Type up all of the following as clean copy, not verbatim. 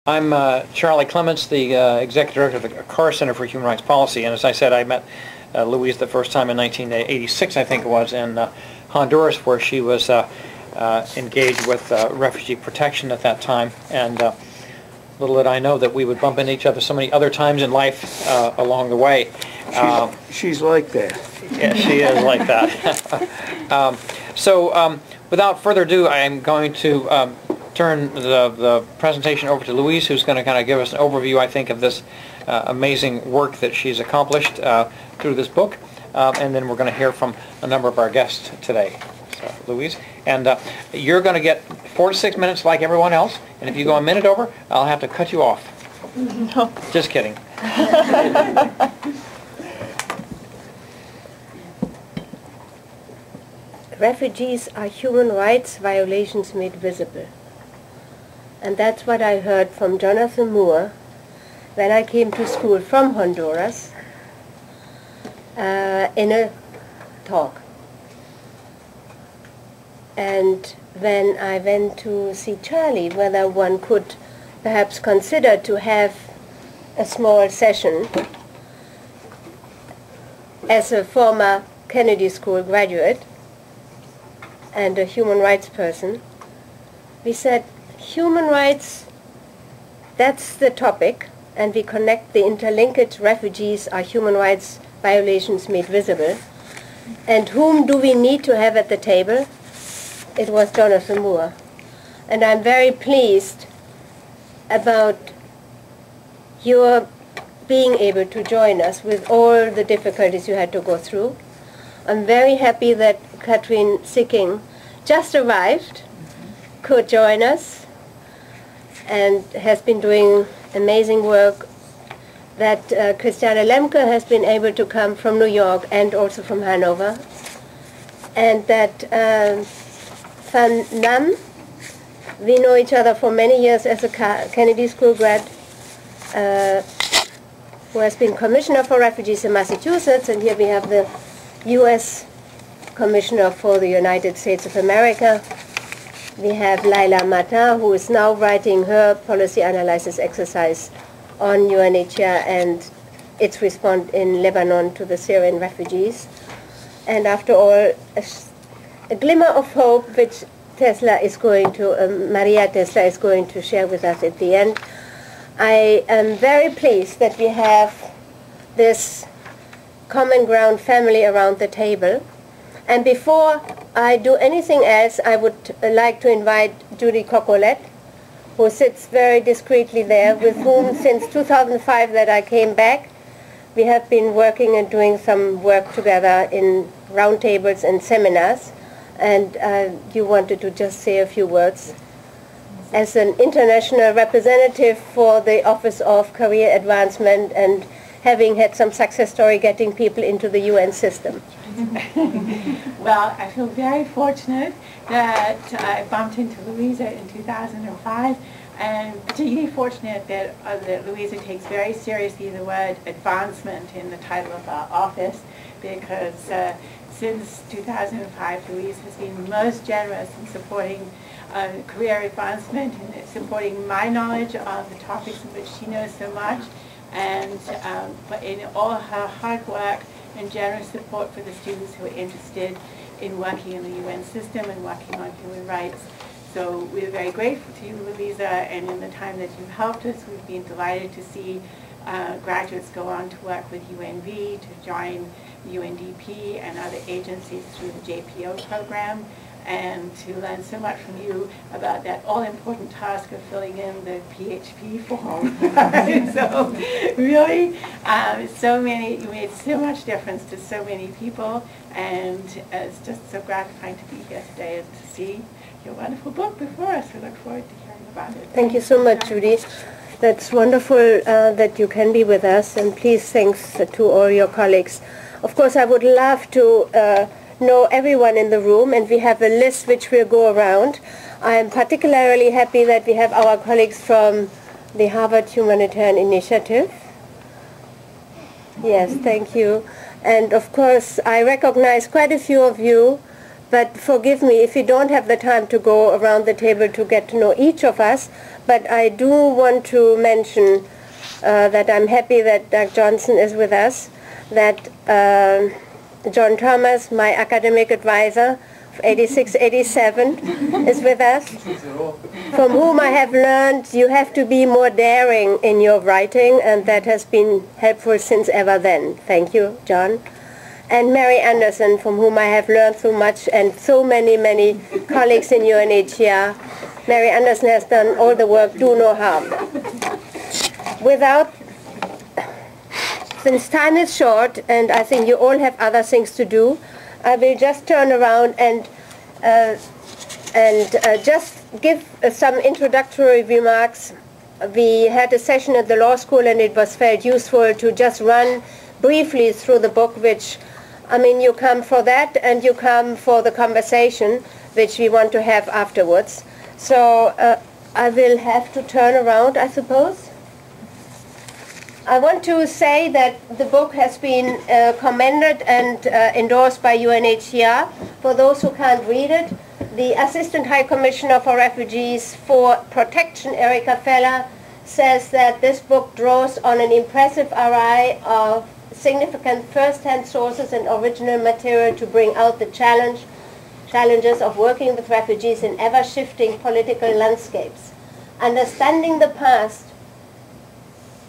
I'm Charlie Clements, the Executive Director of the CARR Center for Human Rights Policy, and as I said, I met Louise the first time in 1986, I think it was, in Honduras, where she was engaged with refugee protection at that time, and little did I know that we would bump into each other so many other times in life along the way. She's like that. Yeah, she is like that. So without further ado, I am going to turn the presentation over to Louise, who's going to kind of give us an overview, I think, of this amazing work that she's accomplished through this book, and then we're going to hear from a number of our guests today. So, Louise, and you're going to get 4 to 6 minutes like everyone else, and if you go a minute over, I'll have to cut you off. No. Just kidding. Refugees are human rights violations made visible. And that's what I heard from Jonathan Moore when I came to school from Honduras in a talk. And when I went to see Charlie, whether one could perhaps consider to have a small session as a former Kennedy School graduate and a human rights person, we said, human rights, that's the topic, and we connect the interlinkage, refugees are human rights violations made visible. And whom do we need to have at the table? It was Jonathan Moore. And I'm very pleased about your being able to join us with all the difficulties you had to go through. I'm very happy that Kathryn Sikkink just arrived, could join us, and has been doing amazing work, that Christane Lemke has been able to come from New York and also from Hanover, and that Pham, we know each other for many years as a Kennedy School grad, who has been Commissioner for Refugees in Massachusetts, and here we have the US Commissioner for the United States of America. We have Laila Matar, who is now writing her policy analysis exercise on UNHCR and its response in Lebanon to the Syrian refugees. And after all, a glimmer of hope, which Tesla is going to, Marija Tesla is going to share with us at the end. I am very pleased that we have this common ground family around the table. And before I do anything else, I would like to invite Judy Cocolet, who sits very discreetly there, with whom since 2005 that I came back, we have been working and doing some work together in roundtables and seminars. And you wanted to just say a few words. As an international representative for the Office of Career Advancement and having had some success story getting people into the UN system. Well, I feel very fortunate that I bumped into Louisa in 2005, and particularly fortunate that Louisa takes very seriously the word advancement in the title of our office, because since 2005, Louise has been most generous in supporting career advancement and supporting my knowledge of the topics in which she knows so much, and in all her hard work and generous support for the students who are interested in working in the UN system and working on human rights. So we're very grateful to you, Louisa, and in the time that you've helped us, we've been delighted to see graduates go on to work with UNV, to join UNDP and other agencies through the JPO program, and to learn so much from you about that all-important task of filling in the PHP form. So really, you made so much difference to so many people, and it's just so gratifying to be here today and to see your wonderful book before us. We look forward to hearing about it. Thank you so much, Judy. That's wonderful that you can be with us, and please thanks to all your colleagues. Of course, I would love to know everyone in the room, and we have a list which will go around. I am particularly happy that we have our colleagues from the Harvard Humanitarian Initiative. Yes, thank you. And of course, I recognize quite a few of you but forgive me if you don't have the time to go around the table to get to know each of us, but I do want to mention that I'm happy that Doug Johnson is with us, that John Thomas, my academic advisor, 86-87 is with us, from whom I have learned you have to be more daring in your writing, and that has been helpful since ever then. Thank you, John. And Mary Anderson, from whom I have learned so much, and so many, many colleagues in UNHCR. Mary Anderson has done all the work, do no harm. Since time is short, and I think you all have other things to do, I will just turn around and just give some introductory remarks. We had a session at the law school, and it was felt useful to just run briefly through the book, which, I mean, you come for that, and you come for the conversation, which we want to have afterwards. So I will have to turn around, I suppose. I want to say that the book has been commended and endorsed by UNHCR. For those who can't read it, the Assistant High Commissioner for Refugees for Protection, Erika Feller, says that this book draws on an impressive array of significant first-hand sources and original material to bring out the challenges of working with refugees in ever-shifting political landscapes. Understanding the past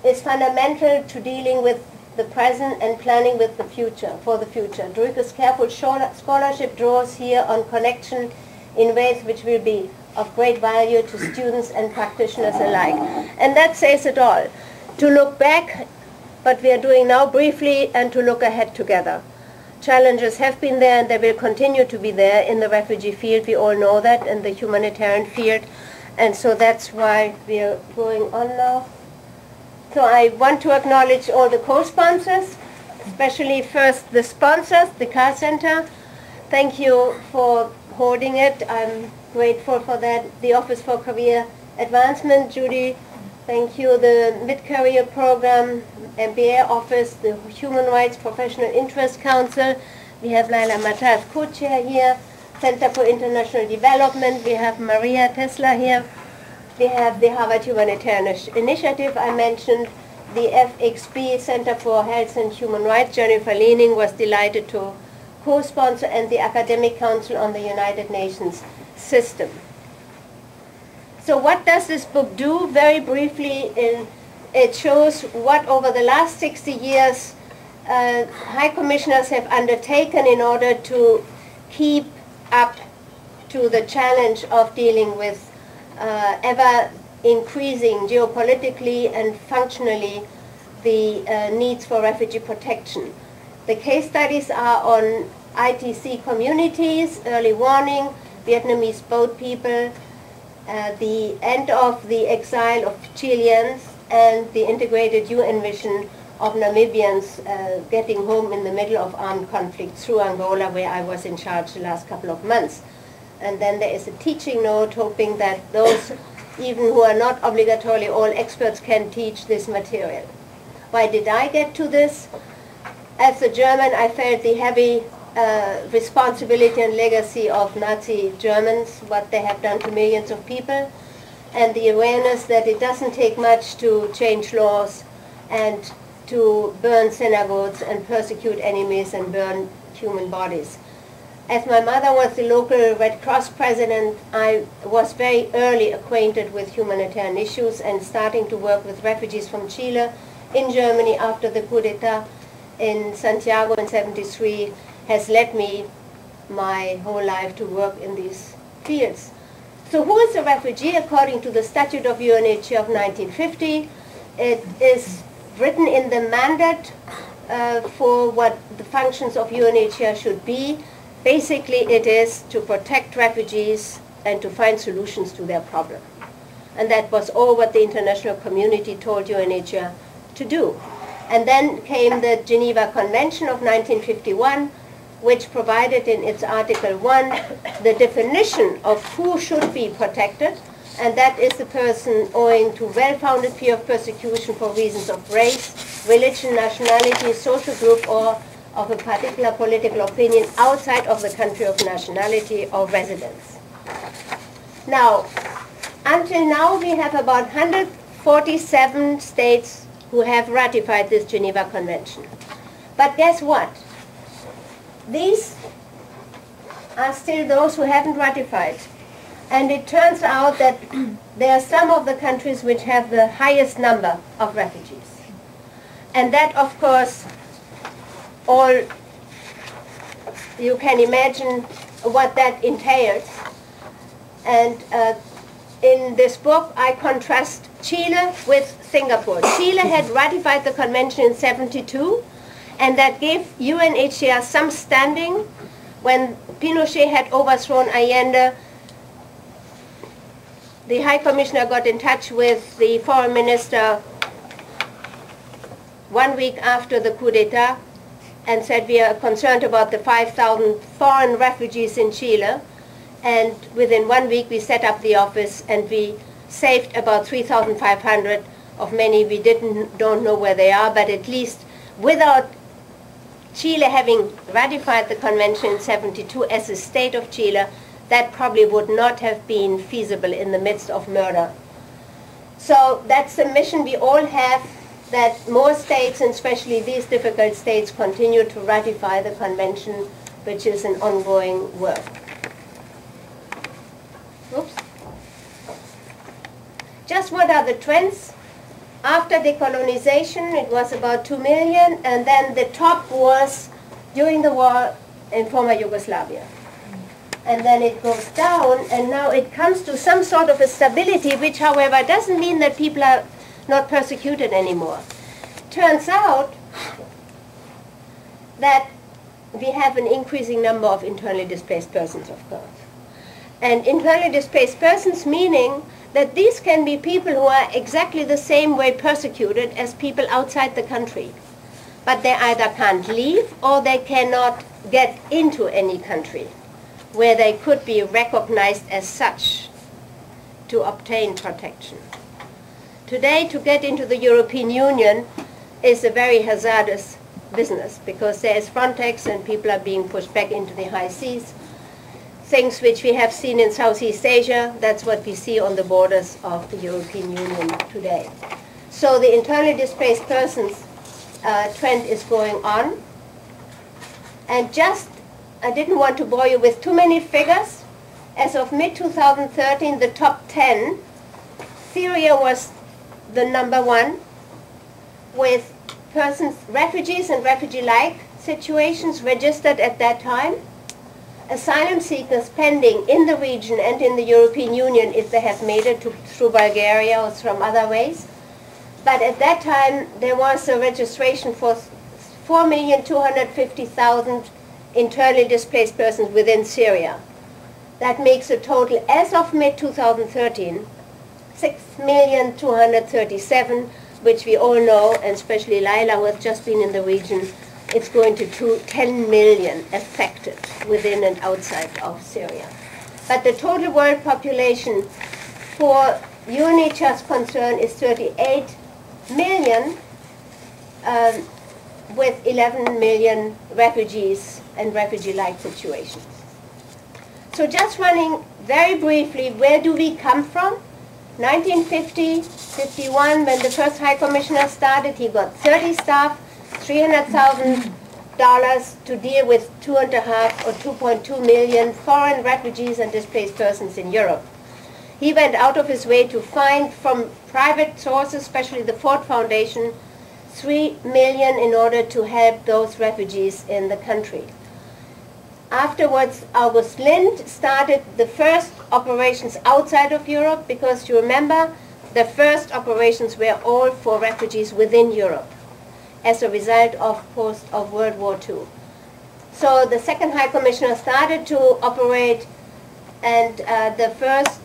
is fundamental to dealing with the present and planning with the future, for the future. Druike's careful scholarship draws here on connection in ways which will be of great value to students and practitioners alike. And that says it all. To look back, what we are doing now briefly, and to look ahead together. Challenges have been there, and they will continue to be there in the refugee field. We all know that, in the humanitarian field. And so that's why we are going on now. So I want to acknowledge all the co-sponsors, especially first the sponsors, the CARR Center. Thank you for holding it. I'm grateful for that. The Office for Career Advancement, Judy, thank you. The Mid-Career Program, MBA Office, the Human Rights Professional Interest Council. We have Laila Matar as co-chair here. Center for International Development. We have Marija Tesla here. We have the Harvard Humanitarian Initiative I mentioned, the FXB, Center for Health and Human Rights. Jennifer Leaning was delighted to co-sponsor, and the Academic Council on the United Nations System. So what does this book do? Very briefly, it shows what over the last 60 years High Commissioners have undertaken in order to keep up to the challenge of dealing with ever increasing geopolitically and functionally the needs for refugee protection. The case studies are on ITC communities, early warning, Vietnamese boat people, the end of the exile of Chileans, and the integrated UN mission of Namibians getting home in the middle of armed conflict through Angola, where I was in charge the last couple of months. And then there is a teaching note hoping that those, even who are not obligatorily all experts, can teach this material. Why did I get to this? As a German, I felt the heavy responsibility and legacy of Nazi Germans, what they have done to millions of people, and the awareness that it doesn't take much to change laws and to burn synagogues and persecute enemies and burn human bodies. As my mother was the local Red Cross president, I was very early acquainted with humanitarian issues and starting to work with refugees from Chile in Germany after the coup d'etat in Santiago in '73 has led me my whole life to work in these fields. So who is a refugee? According to the Statute of UNHCR of 1950, it is written in the mandate for what the functions of UNHCR should be. Basically, it is to protect refugees and to find solutions to their problem. And that was all what the international community told UNHCR to do. And then came the Geneva Convention of 1951, which provided in its Article 1 the definition of who should be protected, and that is the person owing to well-founded fear of persecution for reasons of race, religion, nationality, social group, or of a particular political opinion outside of the country of nationality or residence. Now, until now we have about 147 states who have ratified this Geneva Convention. But guess what? These are still those who haven't ratified. And it turns out that there are some of the countries which have the highest number of refugees. And that, of course, you can imagine what that entails. And in this book, I contrast Chile with Singapore. Chile had ratified the convention in '72, and that gave UNHCR some standing. When Pinochet had overthrown Allende, the High Commissioner got in touch with the Foreign Minister 1 week after the coup d'etat and said, we are concerned about the 5,000 foreign refugees in Chile. And within 1 week we set up the office and we saved about 3,500. Of many we don't know where they are, but at least without Chile having ratified the convention in '72 as a state of Chile, that probably would not have been feasible in the midst of murder. So that's the mission we all have, that more states, and especially these difficult states, continue to ratify the convention, which is an ongoing work. Oops. Just what are the trends? After decolonization, it was about 2 million, and then the top was during the war in former Yugoslavia. And then it goes down, and now it comes to some sort of a stability, which, however, doesn't mean that people are not persecuted anymore. Turns out that we have an increasing number of internally displaced persons, of course. And internally displaced persons meaning that these can be people who are exactly the same way persecuted as people outside the country. But they either can't leave or they cannot get into any country where they could be recognized as such to obtain protection. Today, to get into the European Union is a very hazardous business because there is Frontex and people are being pushed back into the high seas. Things which we have seen in Southeast Asia, that's what we see on the borders of the European Union today. So the internally displaced persons trend is going on. And just, I didn't want to bore you with too many figures. As of mid-2013, the top 10, Syria was the #1 with persons, refugees and refugee-like situations registered at that time. Asylum seekers pending in the region and in the European Union if they have made it through Bulgaria or from other ways. But at that time, there was a registration for 4,250,000 internally displaced persons within Syria. That makes a total, as of mid-2013, 6,237,000, which we all know, and especially Laila, who has just been in the region, it's going to 10 million affected within and outside of Syria. But the total world population for UNHCR's concern is 38 million, with 11 million refugees and refugee-like situations. So just running very briefly, where do we come from? 1950, 51, when the first High Commissioner started, he got 30 staff, $300,000 to deal with 2.5 or 2.2 million foreign refugees and displaced persons in Europe. He went out of his way to find from private sources, especially the Ford Foundation, 3 million in order to help those refugees in the country. Afterwards, August Lind started the first operations outside of Europe, because you remember, the first operations were all for refugees within Europe as a result of World War II. So the second High Commissioner started to operate, and the first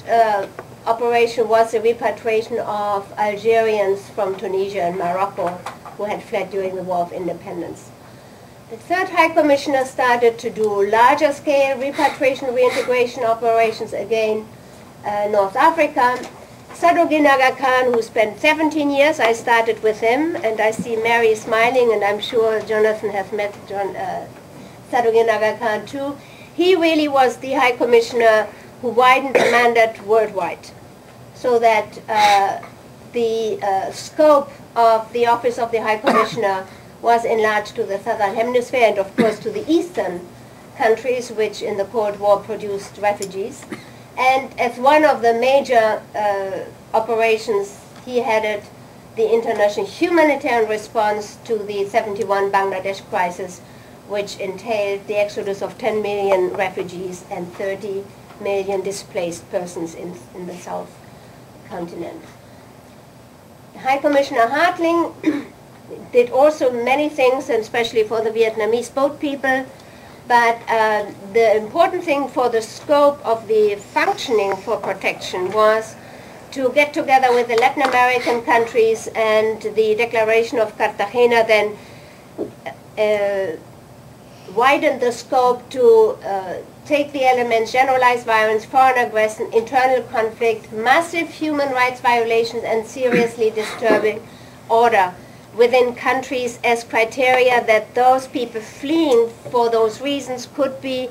operation was the repatriation of Algerians from Tunisia and Morocco who had fled during the War of Independence. The third High Commissioner started to do larger scale repatriation, reintegration operations, again, North Africa. Sadruddin Aga Khan, who spent 17 years, I started with him, and I see Mary smiling, and I'm sure Jonathan has met Sadruddin Aga Khan too. He really was the High Commissioner who widened the mandate worldwide, so that the scope of the Office of the High Commissioner was enlarged to the Southern Hemisphere and, of course, to the Eastern countries, which in the Cold War produced refugees. And as one of the major operations, he headed the international humanitarian response to the 71 Bangladesh crisis, which entailed the exodus of 10 million refugees and 30 million displaced persons in the South continent. High Commissioner Hartling did also many things, and especially for the Vietnamese boat people. But the important thing for the scope of the functioning for protection was to get together with the Latin American countries, and the Declaration of Cartagena then widened the scope to take the elements generalized violence, foreign aggression, internal conflict, massive human rights violations, and seriously disturbing order within countries as criteria that those people fleeing for those reasons could be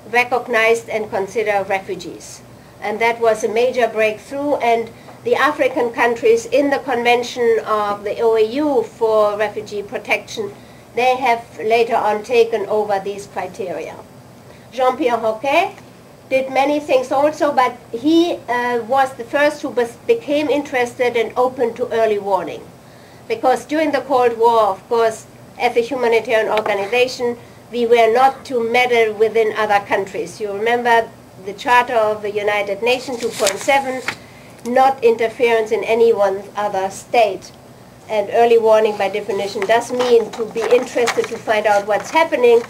recognized and considered refugees. And that was a major breakthrough, and the African countries in the Convention of the OAU for refugee protection, they have later on taken over these criteria. Jean-Pierre Hoquet did many things also, but he was the first who became interested and open to early warning. Because during the Cold War, of course, as a humanitarian organization, we were not to meddle within other countries. You remember the Charter of the United Nations 2.7, not interference in anyone's other state. And early warning, by definition, does mean to be interested to find out what's happening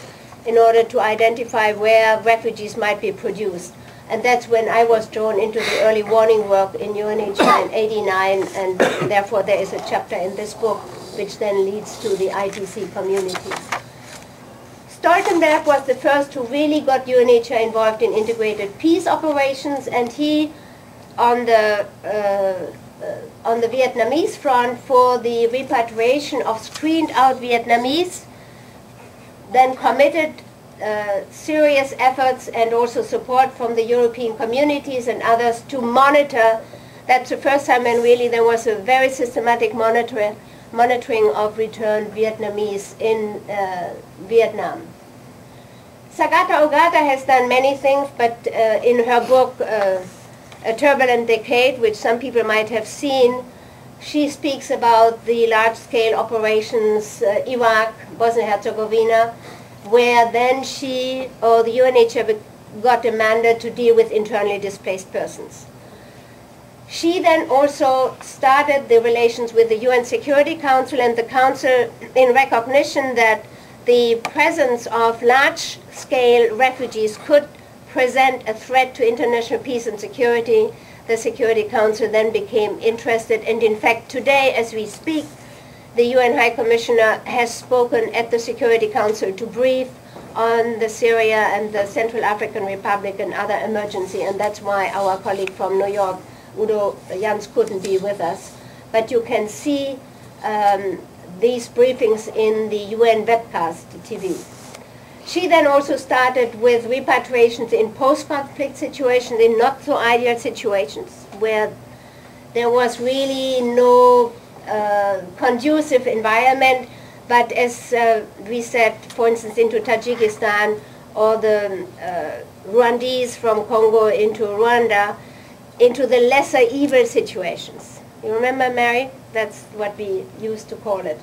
in order to identify where refugees might be produced. And that's when I was drawn into the early warning work in UNHCR in '89, and therefore there is a chapter in this book which then leads to the ITC communities. Stoltenberg was the first who really got UNHCR involved in integrated peace operations, and he, on the Vietnamese front for the repatriation of screened out Vietnamese, then committed serious efforts and also support from the European communities and others to monitor. That's the first time when really there was a very systematic monitoring of returned Vietnamese in Vietnam. Sagata Ogata has done many things, but in her book, A Turbulent Decade, which some people might have seen, she speaks about the large-scale operations, Iraq, Bosnia-Herzegovina, where then she, or the UNHCR, got a mandate to deal with internally displaced persons. She then also started the relations with the UN Security Council and the Council in recognition that the presence of large-scale refugees could present a threat to international peace and security. The Security Council then became interested, and in fact today as we speak, the UN High Commissioner has spoken at the Security Council to brief on the Syria and the Central African Republic and other emergency, and that's why our colleague from New York, Udo Janz, couldn't be with us. But you can see these briefings in the UN webcast TV. She then also started with repatriations in post-conflict situations, in not-so-ideal situations, where there was really no conducive environment, but as we said, for instance, into Tajikistan, or the Rwandese from Congo into Rwanda, into the lesser evil situations. You remember, Mary? That's what we used to call it.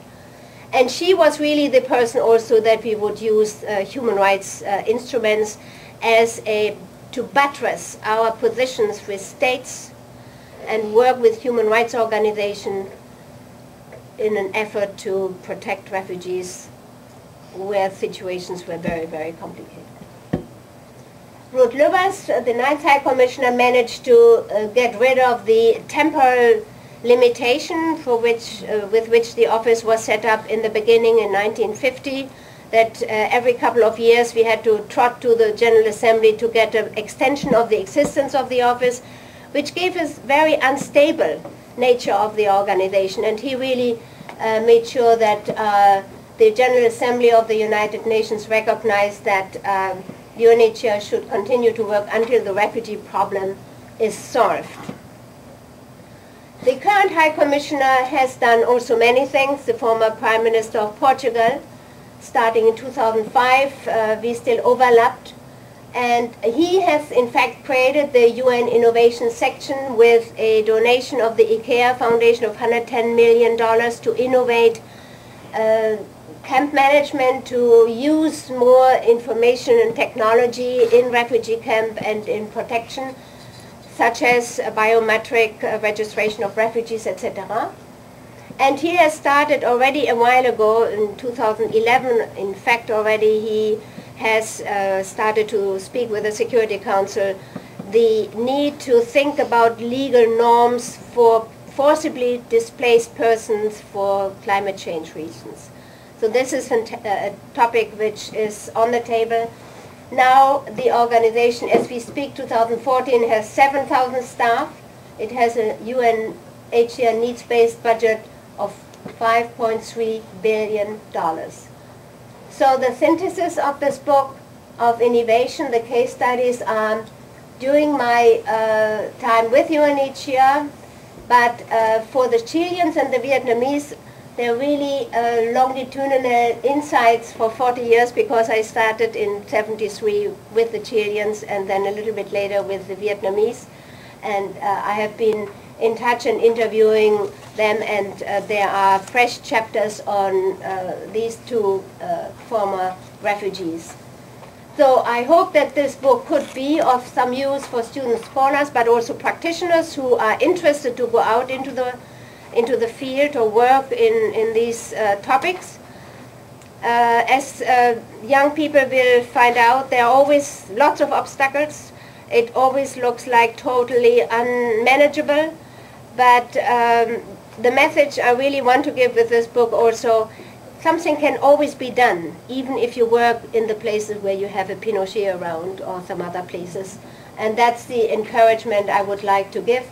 And she was really the person also that we would use human rights instruments as to buttress our positions with states and work with human rights organizations in an effort to protect refugees where situations were very, very complicated. Ruth Lubbers, the Ninth High Commissioner, managed to get rid of the temporal limitation with which the office was set up in the beginning in 1950, that every couple of years we had to trot to the General Assembly to get an extension of the existence of the office. which gave us very unstable nature of the organization. And he really made sure that the General Assembly of the United Nations recognized that UNHCR should continue to work until the refugee problem is solved. The current High Commissioner has done also many things. The former Prime Minister of Portugal, starting in 2005, we still overlapped. And he has in fact created the UN Innovation Section with a donation of the IKEA Foundation of $110 million to innovate camp management, to use more information and technology in refugee camp and in protection, such as biometric registration of refugees, etc. And he has started already a while ago, in 2011, in fact already he has started to speak with the Security Council the need to think about legal norms for forcibly displaced persons for climate change reasons. So this is a topic which is on the table. Now the organization, as we speak, 2014, has 7,000 staff. It has a UNHCR needs-based budget of $5.3 billion. So the synthesis of this book of innovation, the case studies are during my time with UNHCR, but for the Chileans and the Vietnamese, they're really longitudinal insights for 40 years, because I started in '73 with the Chileans and then a little bit later with the Vietnamese. And I have been in touch and interviewing them, and there are fresh chapters on these two former refugees. So I hope that this book could be of some use for student scholars, but also practitioners who are interested to go out into the field or work in these topics. As young people will find out, there are always lots of obstacles. It always looks like totally unmanageable. But the message I really want to give with this book also, something can always be done, even if you work in the places where you have a Pinochet around or some other places. And that's the encouragement I would like to give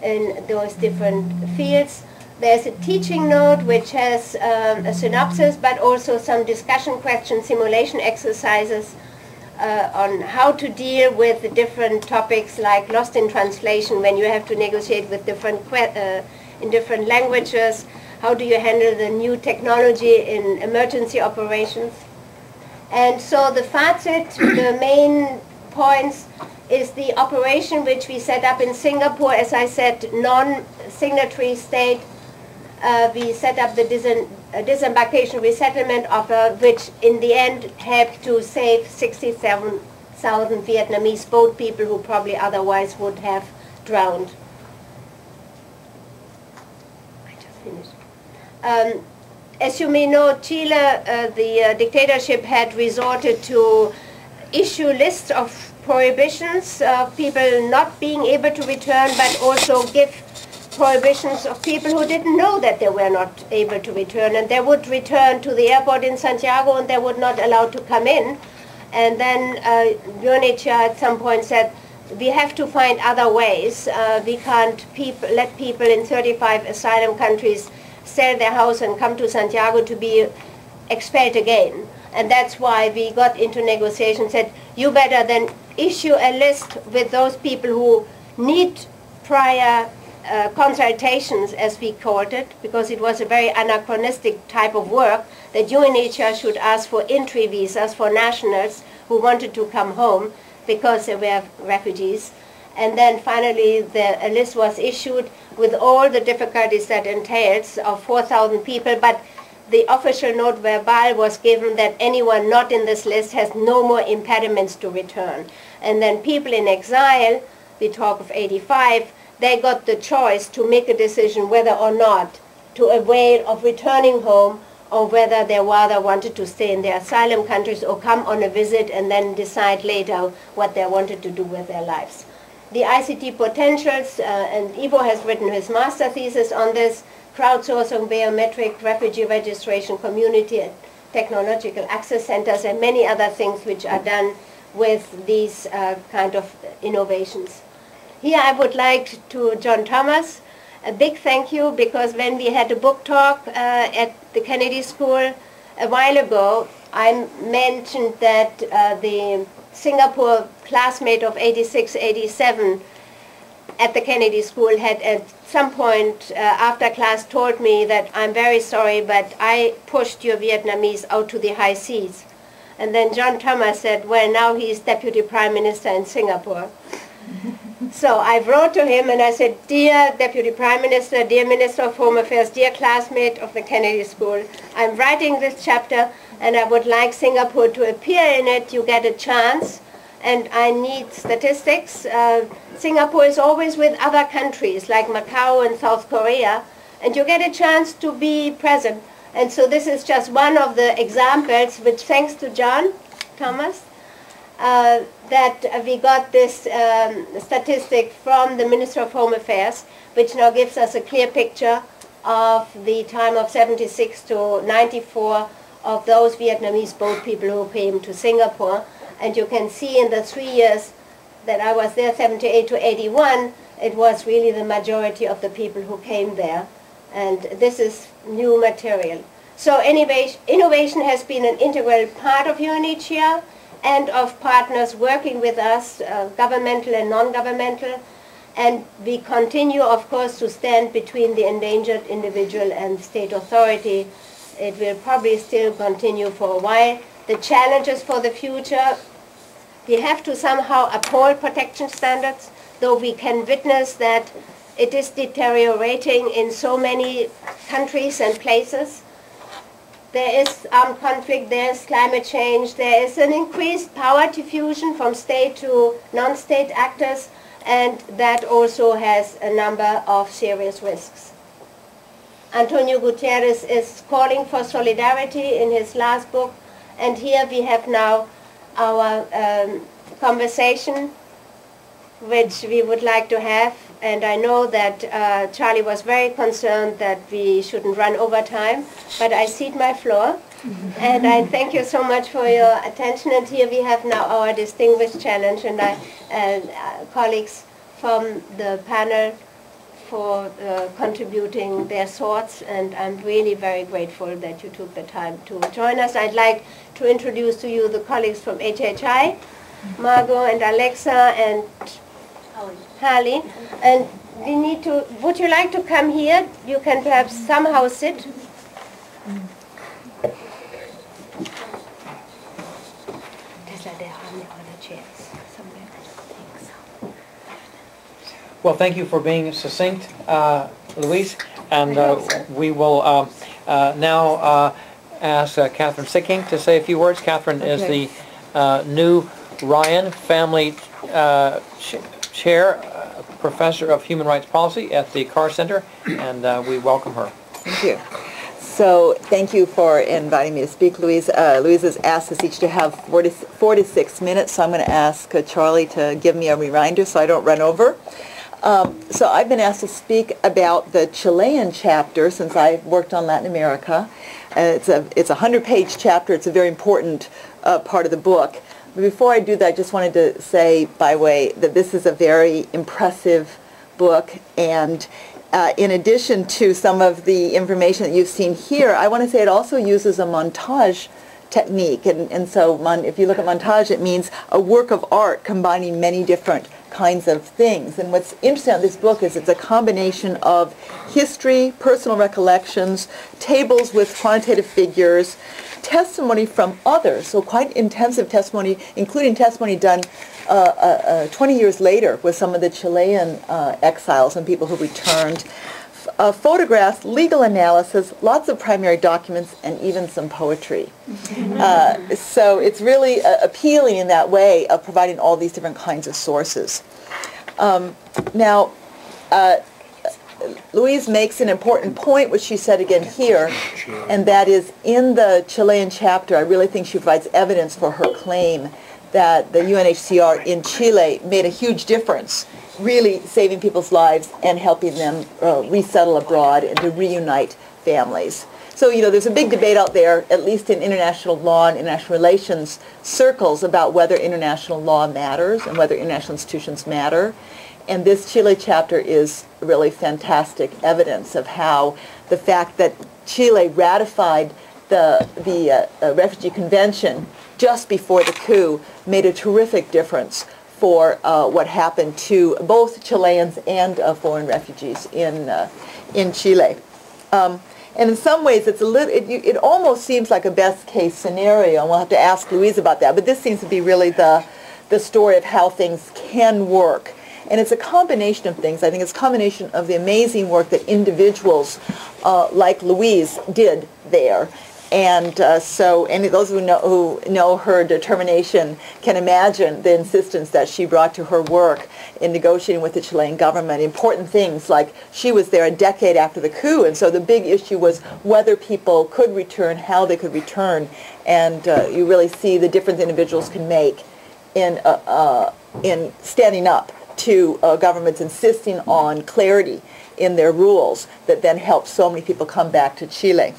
in those different fields. There's a teaching note which has a synopsis, but also some discussion questions, simulation exercises on how to deal with the different topics like lost in translation when you have to negotiate with in different languages. How do you handle the new technology in emergency operations? And so the FACIT, the main points, is the operation which we set up in Singapore. As I said, non-signatory state. We set up the disembarkation resettlement offer, which in the end helped to save 67,000 Vietnamese boat people who probably otherwise would have drowned. I just finished. As you may know, Chile, the dictatorship had resorted to issue lists of prohibitions of people not being able to return, but also give prohibitions of people who didn't know that they were not able to return, and they would return to the airport in Santiago and they were not allowed to come in. And then UNHCR at some point said, we have to find other ways. We can't let people in 35 asylum countries sell their house and come to Santiago to be expelled again. And that's why we got into negotiations, said, you better then issue a list with those people who need prior consultations, as we called it, because it was a very anachronistic type of work, that UNHCR should ask for entry visas for nationals who wanted to come home because they were refugees. And then finally a list was issued with all the difficulties that entails of 4,000 people, but the official note verbal was given that anyone not in this list has no more impediments to return. And then people in exile, we talk of 85, they got the choice to make a decision whether or not to avail of returning home, or whether they rather wanted to stay in their asylum countries or come on a visit and then decide later what they wanted to do with their lives. The ICT potentials, and Ivo has written his master thesis on this, crowdsourcing, biometric, refugee registration, community and technological access centers, and many other things which are done with these kind of innovations. here I would like to John Thomas, a big thank you, because when we had a book talk at the Kennedy School a while ago, I mentioned that the Singapore classmate of 86, 87 at the Kennedy School had at some point after class told me that I'm very sorry, but I pushed your Vietnamese out to the high seas. And then John Thomas said, well, now he's Deputy Prime Minister in Singapore. So I wrote to him and I said, dear Deputy Prime Minister, dear Minister of Home Affairs, dear classmate of the Kennedy School, I'm writing this chapter and I would like Singapore to appear in it. You get a chance. And I need statistics. Singapore is always with other countries like Macau and South Korea, and you get a chance to be present. And so this is just one of the examples, which thanks to John Thomas, that we got this statistic from the Minister of Home Affairs, which now gives us a clear picture of the time of 76 to 94 of those Vietnamese boat people who came to Singapore. And you can see in the 3 years that I was there, 78 to 81, it was really the majority of the people who came there. And this is new material. So anyway, innovation has been an integral part of UNHCR and of partners working with us, governmental and non-governmental. And we continue, of course, to stand between the endangered individual and state authority. It will probably still continue for a while. The challenges for the future, we have to somehow uphold protection standards, though we can witness that it is deteriorating in so many countries and places. There is armed conflict, there is climate change, there is an increased power diffusion from state to non-state actors, and that also has a number of serious risks. Antonio Guterres is calling for solidarity in his last book. And here we have now our conversation, which we would like to have. And I know that Charlie was very concerned that we shouldn't run over time, but I cede my floor. And I thank you so much for your attention. And here we have now our distinguished challenge, and colleagues from the panel for contributing their thoughts, and I'm really very grateful that you took the time to join us. I'd like to introduce to you the colleagues from HHI, Margot and Alexa and Harley. And we need to, would you like to come here? You can perhaps somehow sit. Well, thank you for being succinct, Louise. And we will now ask Kathryn Sikkink to say a few words. Kathryn is the new Ryan Family Chair, Professor of Human Rights Policy at the CARR Center, and we welcome her. Thank you. So thank you for inviting me to speak, Louise. Louise has asked us each to have 4 to 6 minutes, so I'm going to ask Charlie to give me a reminder so I don't run over. So I've been asked to speak about the Chilean chapter since I worked on Latin America. It's a 100-page chapter. It's a very important part of the book. But before I do that, I just wanted to say, by way, that this is a very impressive book. And in addition to some of the information that you've seen here, I want to say it also uses a montage technique. And so if you look at montage, it means a work of art combining many different kinds of things. And what's interesting about this book is it's a combination of history, personal recollections, tables with quantitative figures, testimony from others, so quite intensive testimony, including testimony done 20 years later with some of the Chilean exiles and people who returned, photographs, legal analysis, lots of primary documents, and even some poetry. So it's really appealing in that way of providing all these different kinds of sources. Now, Louise makes an important point, which she said again here, and that is in the Chilean chapter, I really think she provides evidence for her claim that the UNHCR in Chile made a huge difference, really saving people's lives and helping them resettle abroad and to reunite families. So, you know, there's a big debate out there, at least in international law and international relations circles, about whether international law matters and whether international institutions matter. And this Chile chapter is really fantastic evidence of how the fact that Chile ratified the Refugee Convention just before the coup made a terrific difference for what happened to both Chileans and foreign refugees in Chile. And in some ways, it's a little. It almost seems like a best-case scenario, and we'll have to ask Louise about that. But this seems to be really the story of how things can work. And it's a combination of things. I think it's a combination of the amazing work that individuals like Louise did there. And so any of those who know her determination can imagine the insistence that she brought to her work in negotiating with the Chilean government. Important things like she was there a decade after the coup, and so the big issue was whether people could return, how they could return, and you really see the difference individuals can make in standing up to governments insisting on clarity in their rules that then helped so many people come back to Chile.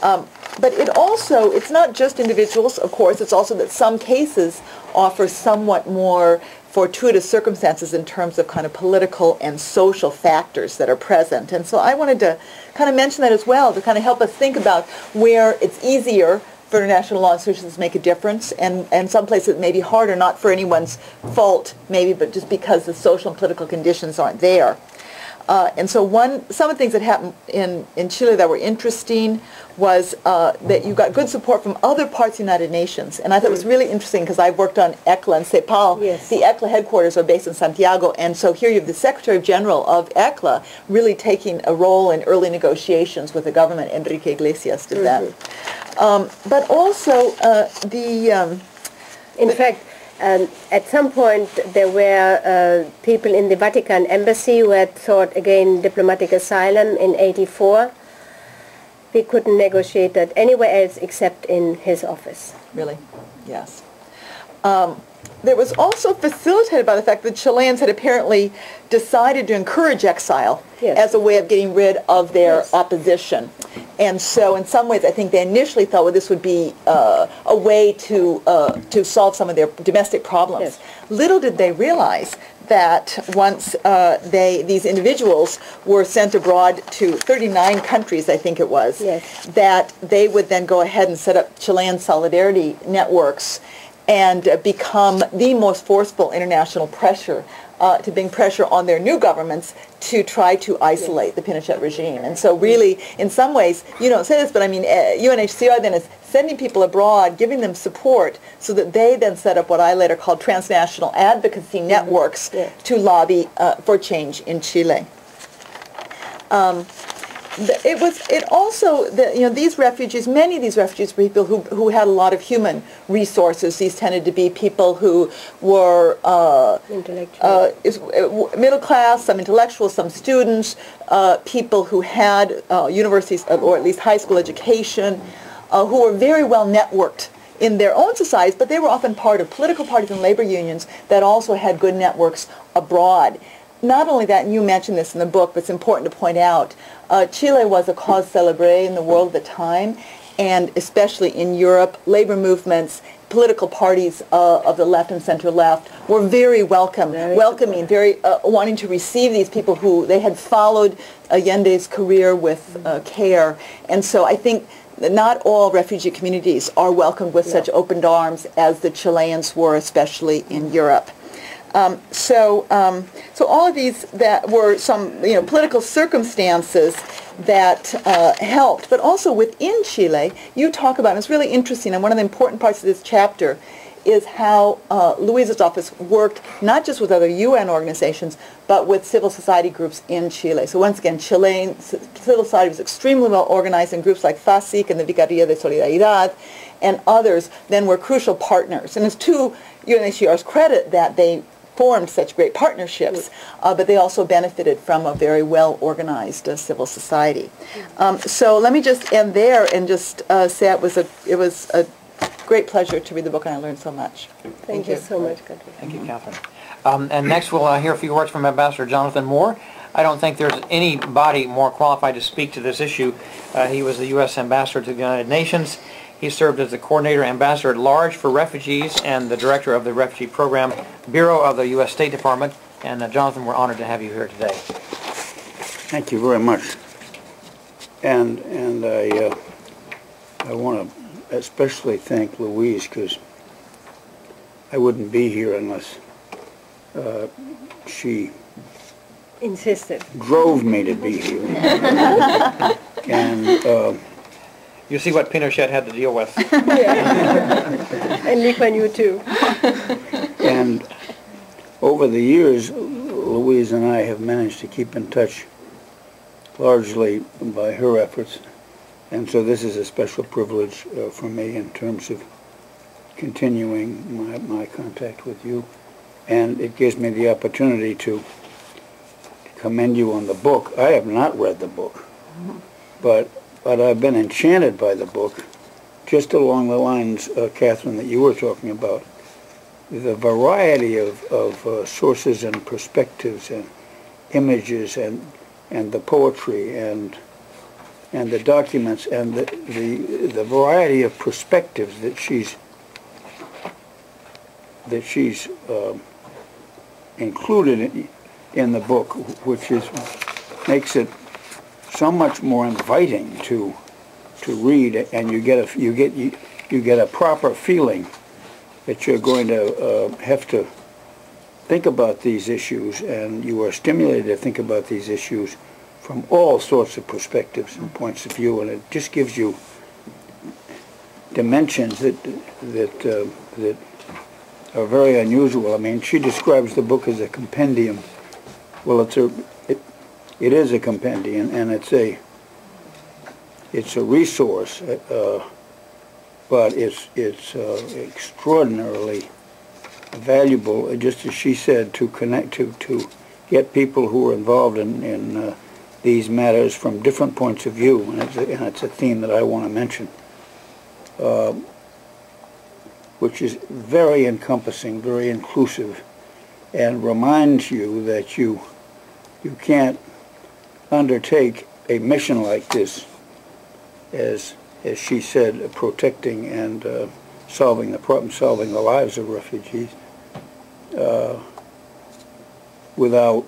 But it's not just individuals, of course, it's also that some cases offer somewhat more fortuitous circumstances in terms of kind of political and social factors that are present. And so I wanted to kind of mention that as well, to kind of help us think about where it's easier for international law institutions to make a difference, and some places it may be harder, not for anyone's fault maybe, but just because the social and political conditions aren't there. And so some of the things that happened in Chile that were interesting was that you got good support from other parts of the United Nations. And I thought it was really interesting because I've worked on ECLA and CEPAL. Yes. The ECLA headquarters are based in Santiago. And so here you have the Secretary General of ECLA really taking a role in early negotiations with the government. Enrique Iglesias did that. But also in fact, at some point, there were people in the Vatican embassy who had sought again diplomatic asylum in '84. We couldn't negotiate that anywhere else except in his office. Really? Yes. There was also facilitated by the fact that Chileans had apparently decided to encourage exile as a way of getting rid of their opposition. And so in some ways, I think they initially thought, well, this would be a way to solve some of their domestic problems. Yes. Little did they realize that once these individuals were sent abroad to 39 countries, I think it was, that they would then go ahead and set up Chilean solidarity networks and become the most forceful international pressure to bring pressure on their new governments to try to isolate the Pinochet regime. And so really, in some ways, you don't say this, but I mean, UNHCR then is sending people abroad, giving them support so that they then set up what I later called transnational advocacy networks to lobby for change in Chile. These refugees, many of these refugees were people who had a lot of human resources. These tended to be people who were middle class, some intellectuals, some students, people who had universities or at least high school education, who were very well networked in their own societies, but they were often part of political parties and labor unions that also had good networks abroad. Not only that, and you mentioned this in the book, but it's important to point out, Chile was a cause célèbre in the world at the time, and especially in Europe, labor movements, political parties of the left and center-left were very welcoming, very wanting to receive these people who they had followed Allende's career with care. And so I think not all refugee communities are welcomed with such open arms as the Chileans were, especially in Europe. So all of these that were some political circumstances that helped, but also within Chile, you talk about, and it's really interesting, and one of the important parts of this chapter is how Luisa's office worked not just with other UN organizations, but with civil society groups in Chile. So once again, Chilean civil society was extremely well organized, in groups like FASIC and the Vicaría de Solidaridad and others then were crucial partners. And it's to UNHCR's credit that they formed such great partnerships, but they also benefited from a very well-organized civil society. So let me just end there and just say it was a great pleasure to read the book, and I learned so much. Thank you so much, Kathryn. Thank you, Kathryn. And next we'll hear a few words from Ambassador Jonathan Moore. I don't think there's anybody more qualified to speak to this issue. He was the U.S. Ambassador to the United Nations. He served as the Coordinator Ambassador at Large for Refugees and the Director of the Refugee Program Bureau of the U.S. State Department. And Jonathan, we're honored to have you here today. Thank you very much. And I want to especially thank Louise, because I wouldn't be here unless she insisted. Drove me to be here. And you see what Pinochet had to deal with. And Lee Kuan Yew too. And over the years, Louise and I have managed to keep in touch largely by her efforts. And so this is a special privilege for me in terms of continuing my contact with you. And it gives me the opportunity to commend you on the book. I have not read the book, but I've been enchanted by the book, just along the lines, Kathryn, that you were talking about. The variety of sources and perspectives and images and the poetry and the documents and the variety of perspectives that she's included in the book, which makes it so much more inviting to read, and you get a proper feeling that you're going to have to think about these issues, and you are stimulated to think about these issues from all sorts of perspectives and points of view, and it just gives you dimensions that are very unusual. I mean, she describes the book as a compendium. Well, it is a compendium, and it's a resource, but it's extraordinarily valuable, just as she said, to connect to get people who are involved in these matters from different points of view, and it's a theme that I want to mention, which is very encompassing, very inclusive, and reminds you that you can't undertake a mission like this, as she said, protecting and solving the problem, solving the lives of refugees, without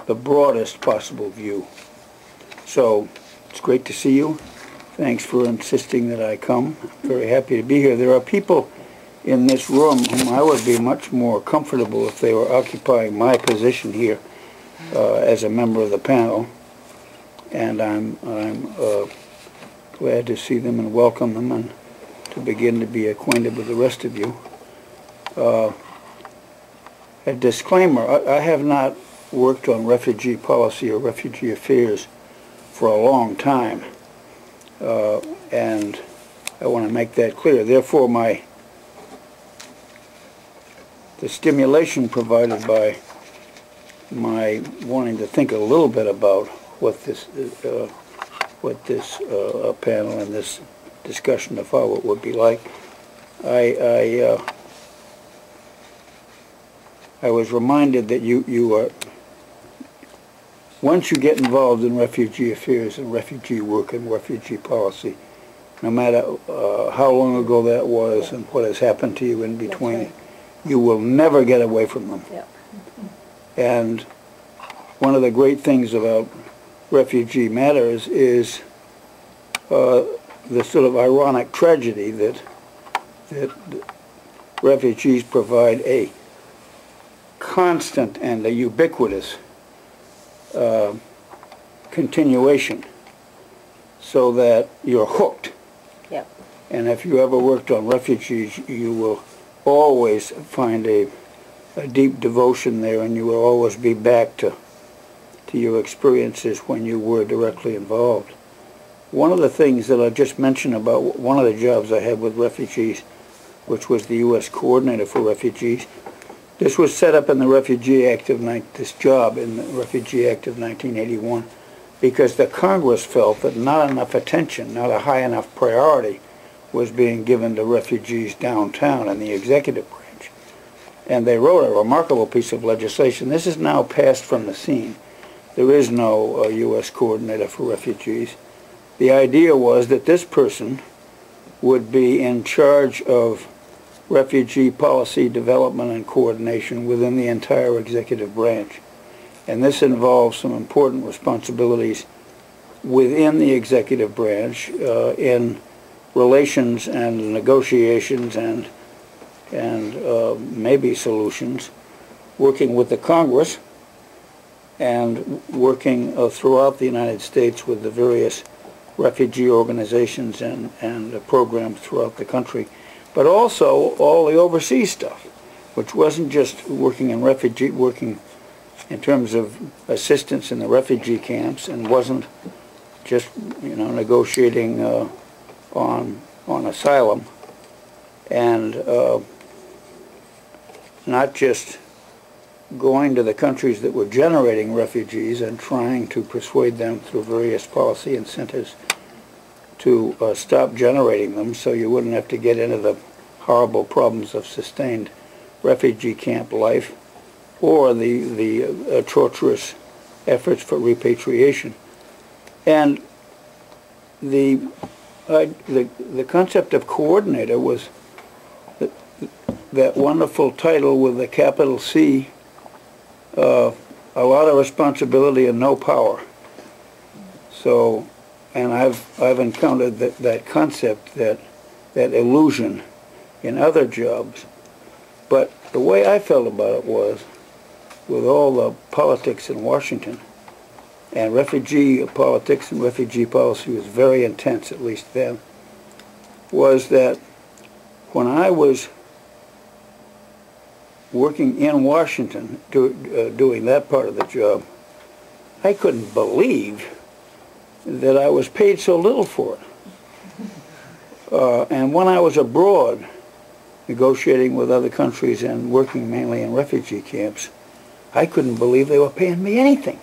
the broadest possible view. So it's great to see you. Thanks for insisting that I come. I'm very happy to be here. There are people in this room whom I would be much more comfortable if they were occupying my position here as a member of the panel, and I'm glad to see them and welcome them and to begin to be acquainted with the rest of you. A disclaimer, I have not worked on refugee policy or refugee affairs for a long time, and I want to make that clear. Therefore, the stimulation provided by my wanting to think a little bit about what this panel and this discussion to follow would be like. I was reminded that you are, once you get involved in refugee affairs and refugee work and refugee policy, no matter how long ago that was and what has happened to you in between, you will never get away from them. Yeah. And one of the great things about refugee matters is the sort of ironic tragedy that refugees provide a constant and a ubiquitous continuation, so that you're hooked. Yeah. And if you ever worked on refugees, you will always find a deep devotion there, and you will always be back to your experiences when you were directly involved. One of the things that I just mentioned about one of the jobs I had with refugees, which was the US Coordinator for Refugees, this was set up in the Refugee Act of this job in the Refugee Act of 1981, because the Congress felt that not enough attention, not a high enough priority, was being given to refugees downtown in the executive branch. And they wrote a remarkable piece of legislation. This is now passed from the scene. There is no U.S. Coordinator for Refugees. The idea was that this person would be in charge of refugee policy development and coordination within the entire executive branch. And this involves some important responsibilities within the executive branch in relations and negotiations and maybe solutions, working with the Congress and working throughout the United States with the various refugee organizations and programs throughout the country, but also all the overseas stuff, which wasn't just working in terms of assistance in the refugee camps, and wasn't just negotiating on asylum, and not just going to the countries that were generating refugees and trying to persuade them through various policy incentives to stop generating them so you wouldn't have to get into the horrible problems of sustained refugee camp life, or the torturous efforts for repatriation. And the concept of coordinator was that wonderful title with a capital C, a lot of responsibility and no power. So, and I've encountered that concept, that illusion in other jobs. But the way I felt about it was, with all the politics in Washington, and refugee politics and refugee policy was very intense, at least then, was that when I was working in Washington, doing that part of the job, I couldn't believe that I was paid so little for it. And when I was abroad, negotiating with other countries and working mainly in refugee camps, I couldn't believe they were paying me anything,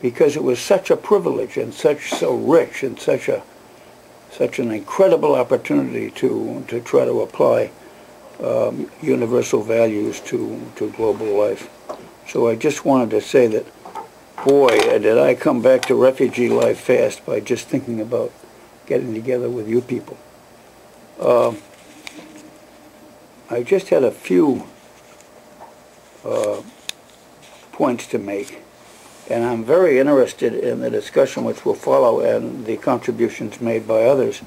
because it was such a privilege and so rich and such an incredible opportunity to try to apply universal values to global life. So I just wanted to say that, boy, did I come back to refugee life fast by just thinking about getting together with you people. I just had a few points to make, and I'm very interested in the discussion which will follow and the contributions made by others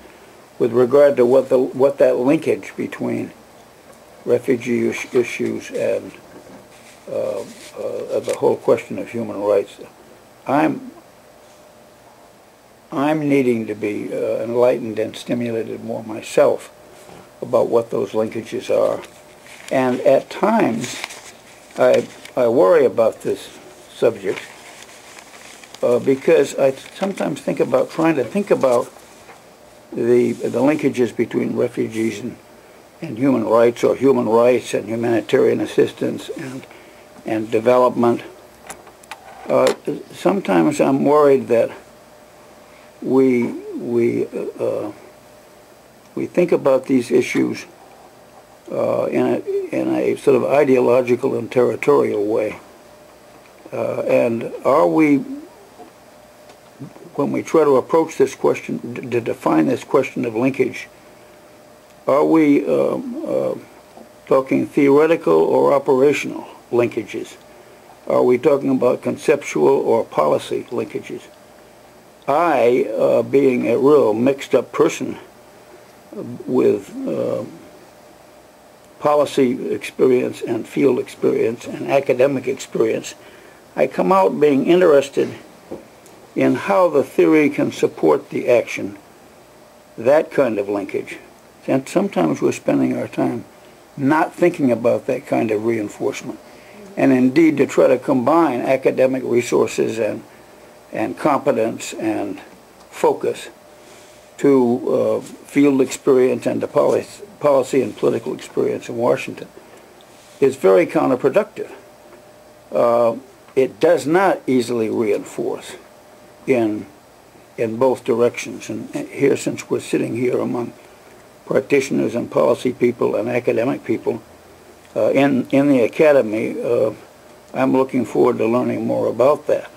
with regard to what that linkage between refugee issues and the whole question of human rights. I'm needing to be enlightened and stimulated more myself about what those linkages are. And at times, I worry about this subject because I sometimes think about trying to think about the linkages between refugees and human rights, or human rights and humanitarian assistance and development. Sometimes I'm worried that we think about these issues in a sort of ideological and territorial way. And are we, when we try to approach this question, to define this question of linkage, are we talking theoretical or operational linkages? Are we talking about conceptual or policy linkages? I, being a real mixed-up person with policy experience and field experience and academic experience, I come out being interested in how the theory can support the action, that kind of linkage. And sometimes we're spending our time not thinking about that kind of reinforcement. And indeed, to try to combine academic resources and competence and focus to field experience and to policy and political experience in Washington is very counterproductive. It does not easily reinforce in both directions. And here, since we're sitting here among practitioners and policy people and academic people in the academy, I'm looking forward to learning more about that.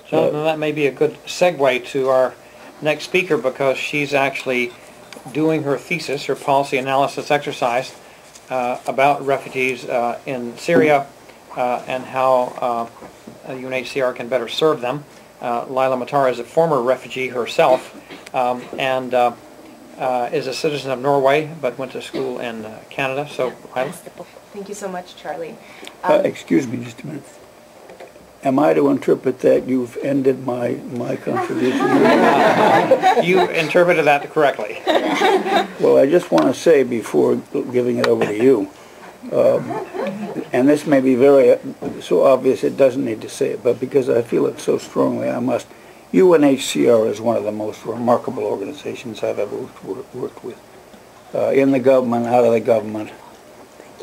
So that may be a good segue to our next speaker, because she's actually doing her thesis, her policy analysis exercise about refugees in Syria and how UNHCR can better serve them. Laila Matar is a former refugee herself and is a citizen of Norway, but went to school in Canada. So, Laila? Thank you so much, Charlie. Excuse me just a minute. Am I to interpret that you've ended my contribution? You interpreted that correctly. Well, I just want to say before giving it over to you, and this may be very so obvious it doesn't need to say it, but because I feel it so strongly, I must. UNHCR is one of the most remarkable organizations I've ever worked with, in the government, out of the government,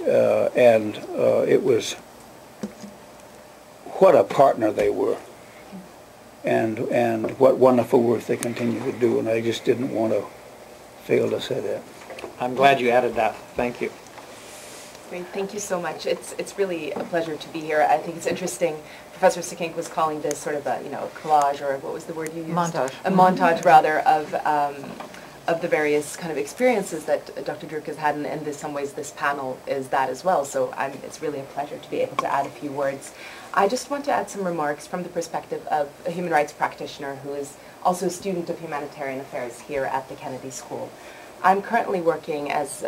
and it was what a partner they were, and what wonderful work they continue to do, and I just didn't want to fail to say that. I'm glad you added that. Thank you. Great, thank you so much. It's really a pleasure to be here. I think it's interesting. Professor Sikkink was calling this sort of a collage, or what was the word you used? Montage. A montage rather of the various kind of experiences that Dr. Druk has had, and in some ways this panel is that as well. So it's really a pleasure to be able to add a few words. I just want to add some remarks from the perspective of a human rights practitioner who is also a student of humanitarian affairs here at the Kennedy School. I'm currently working, as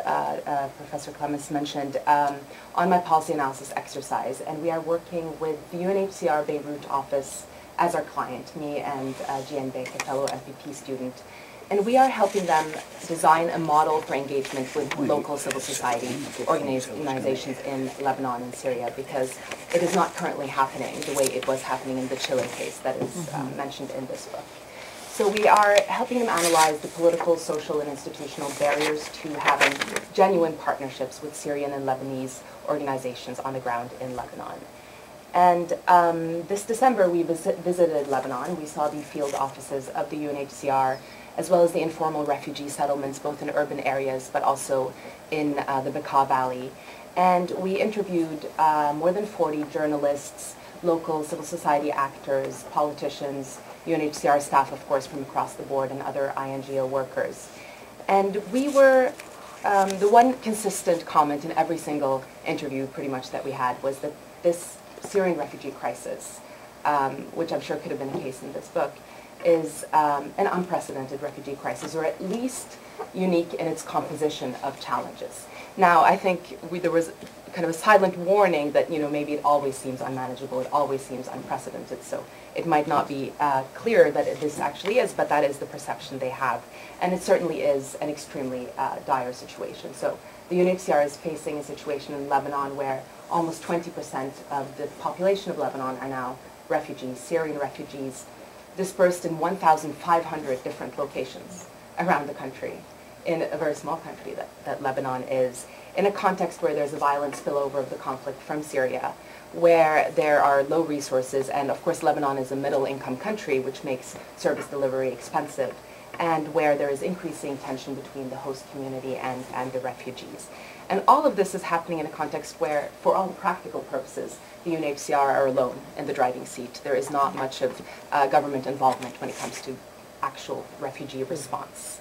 Professor Clements mentioned, on my policy analysis exercise, and we are working with the UNHCR Beirut office as our client, me and Jian Beck, a fellow FBP student. And we are helping them design a model for engagement with local civil society organizations in Lebanon and Syria, because it is not currently happening the way it was happening in the Chile case that is mentioned in this book. So we are helping them analyze the political, social, and institutional barriers to having genuine partnerships with Syrian and Lebanese organizations on the ground in Lebanon. And this December, we visited Lebanon. We saw the field offices of the UNHCR, as well as the informal refugee settlements, both in urban areas, but also in the Bekaa Valley. And we interviewed more than 40 journalists, local civil society actors, politicians, UNHCR staff, of course, from across the board, and other INGO workers. And we were, the one consistent comment in every single interview pretty much that we had was that this Syrian refugee crisis, which I'm sure could have been the case in this book, is an unprecedented refugee crisis, or at least unique in its composition of challenges. Now, I think there was kind of a silent warning that, maybe it always seems unmanageable, it always seems unprecedented, so it might not be clear that this actually is, but that is the perception they have. And it certainly is an extremely dire situation. So the UNHCR is facing a situation in Lebanon where almost 20% of the population of Lebanon are now refugees, Syrian refugees, dispersed in 1,500 different locations around the country, in a very small country that Lebanon is, in a context where there's a violent spillover of the conflict from Syria, where there are low resources, and of course Lebanon is a middle-income country, which makes service delivery expensive, and where there is increasing tension between the host community and the refugees. And all of this is happening in a context where, for all practical purposes, the UNHCR are alone in the driving seat. There is not much of government involvement when it comes to actual refugee response.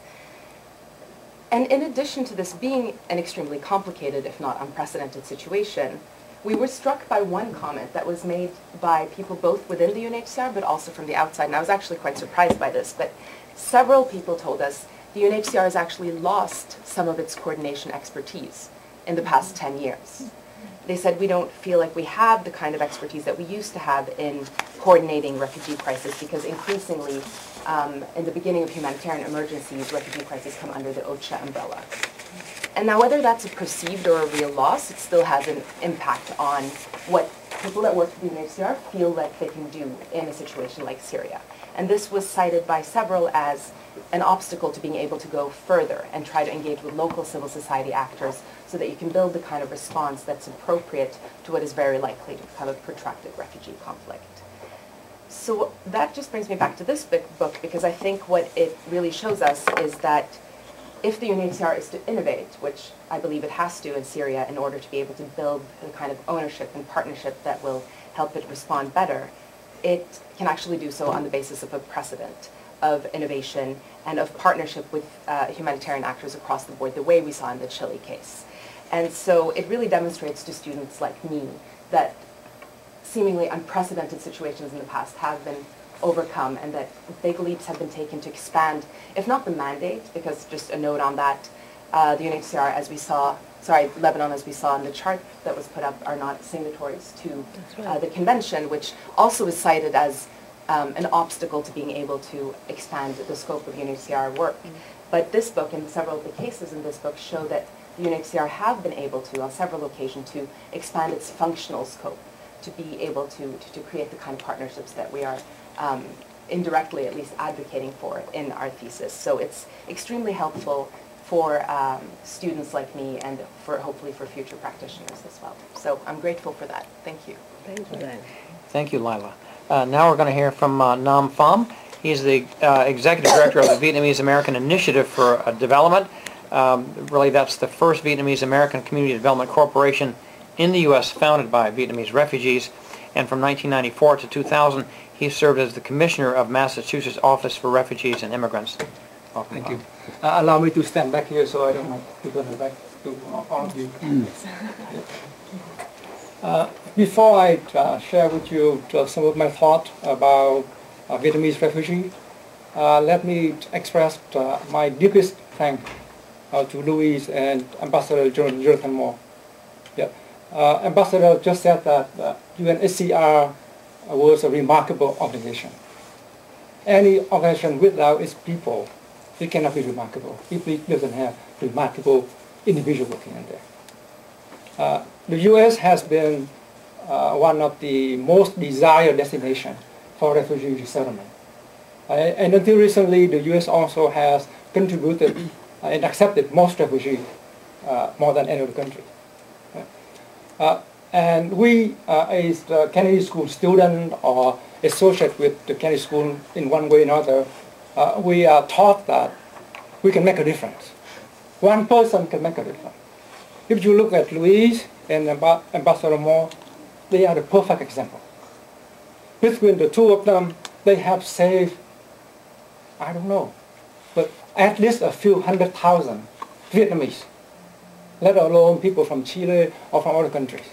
And in addition to this being an extremely complicated, if not unprecedented situation, we were struck by one comment that was made by people both within the UNHCR but also from the outside. And I was actually quite surprised by this, but several people told us the UNHCR has actually lost some of its coordination expertise in the past 10 years. They said we don't feel like we have the kind of expertise that we used to have in coordinating refugee crisis, because increasingly in the beginning of humanitarian emergencies, refugee crises come under the OCHA umbrella. And now whether that's a perceived or a real loss, it still has an impact on what people that work for the UNHCR feel like they can do in a situation like Syria. And this was cited by several as an obstacle to being able to go further and try to engage with local civil society actors so that you can build the kind of response that's appropriate to what is very likely to become a protracted refugee conflict. So that just brings me back to this book, because I think what it really shows us is that if the UNHCR is to innovate, which I believe it has to in Syria in order to be able to build the kind of ownership and partnership that will help it respond better, it can actually do so on the basis of a precedent of innovation and of partnership with humanitarian actors across the board, the way we saw in the Chile case. And so it really demonstrates to students like me that seemingly unprecedented situations in the past have been overcome, and that big leaps have been taken to expand, if not the mandate, because just a note on that, the UNHCR, as we saw, Lebanon, as we saw in the chart that was put up, are not signatories to the convention, which also is cited as an obstacle to being able to expand the scope of UNHCR work. But this book, and several of the cases in this book, show that the UNHCR have been able to, on several occasions, to expand its functional scope, to be able to create the kind of partnerships that we are indirectly at least advocating for in our thesis. So it's extremely helpful for students like me, and for hopefully for future practitioners as well. So I'm grateful for that. Thank you. Thank you. Thank you, Laila. Now we're going to hear from Nam Pham. He's the Executive Director of the Vietnamese American Initiative for Development. Really, that's the first Vietnamese American Community Development Corporation in the U.S. founded by Vietnamese refugees. And from 1994 to 2000, he served as the Commissioner of Massachusetts Office for Refugees and Immigrants. Welcome. Thank you. Allow me to stand back here so I don't have to turn back to all of you. Before I share with you some of my thoughts about Vietnamese refugees, let me express my deepest thanks to Louise and Ambassador Jonathan Moore. Yeah. Ambassador just said that UNHCR was a remarkable organization. Any organization without its people, it cannot be remarkable if it doesn't have remarkable individuals working in there. The U.S. has been one of the most desired destinations for refugee resettlement. And until recently, the U.S. also has contributed and accepted most refugees more than any other country. And we, as the Kennedy School student or associate with the Kennedy School in one way or another, we are taught that we can make a difference. One person can make a difference. If you look at Louise and Ambassador Moore, they are the perfect example. Between the two of them, they have saved, I don't know, but at least a few 100,000 Vietnamese, let alone people from Chile or from other countries.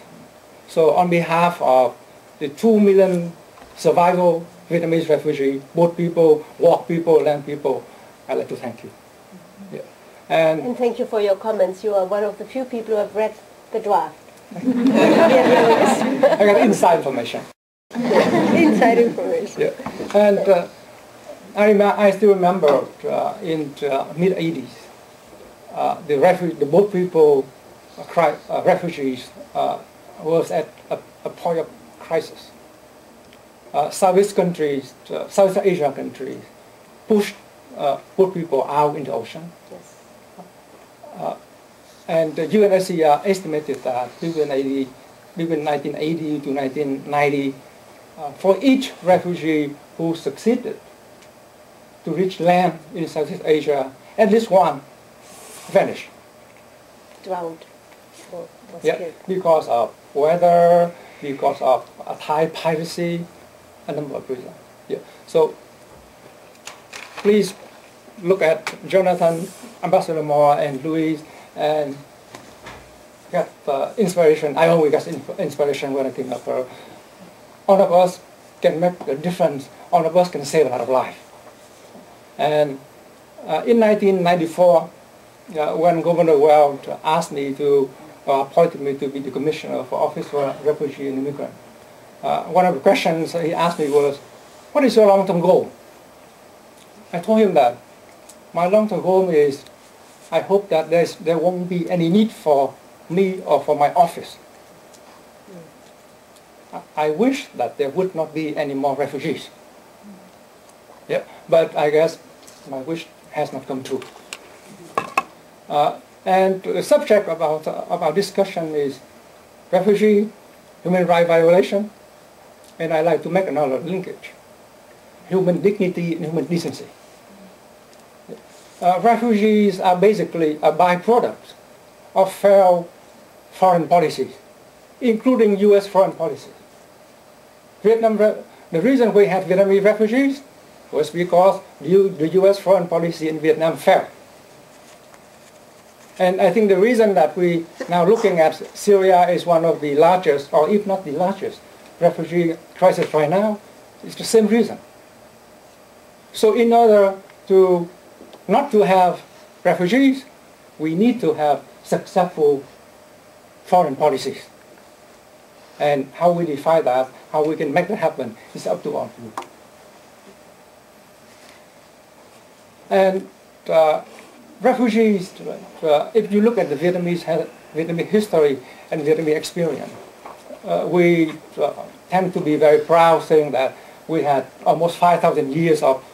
So on behalf of the 2 million survival Vietnamese refugees, boat people, walk people, land people, I'd like to thank you. Yeah. And thank you for your comments. You are one of the few people who have read the draft. I got inside information. Inside information. Yeah. And I still remember in the mid-80s, the boat people, refugees, was at a point of crisis. Southeast countries, South Asia countries, pushed boat people out in the ocean. Yes. And the UNHCR estimated that between 1980 to 1990, for each refugee who succeeded to reach land in Southeast Asia, at least one vanished. Drowned. Or was Yeah, killed. because of weather, because of high piracy, a number of reasons. Yeah. So please look at Jonathan, Ambassador Moore, and Louise, and get inspiration. I always get inspiration when I think of her. All of us can make a difference. All of us can save a lot of life. And in 1994, when Governor Weld asked me to, appointed me to be the Commissioner for Office for Refugees and Immigrants, one of the questions he asked me was, what is your long-term goal? I told him that my long-term goal is, I hope that there won't be any need for me or for my office. I wish that there would not be any more refugees. Yeah, but I guess my wish has not come true. And the subject of our discussion is refugee, human rights violation, and I like to make another linkage: human dignity and human decency. Refugees are basically a byproduct of failed foreign policies, including U.S. foreign policies. The reason we have Vietnamese refugees was because the U.S. foreign policy in Vietnam failed. And I think the reason that we now looking at Syria is one of the largest, or if not the largest, refugee crisis right now is the same reason. So in order to not to have refugees, we need to have successful foreign policies. And how we define that, how we can make that happen, is up to all of you. And refugees, if you look at the Vietnamese history and Vietnamese experience, we tend to be very proud saying that we had almost 5,000 years of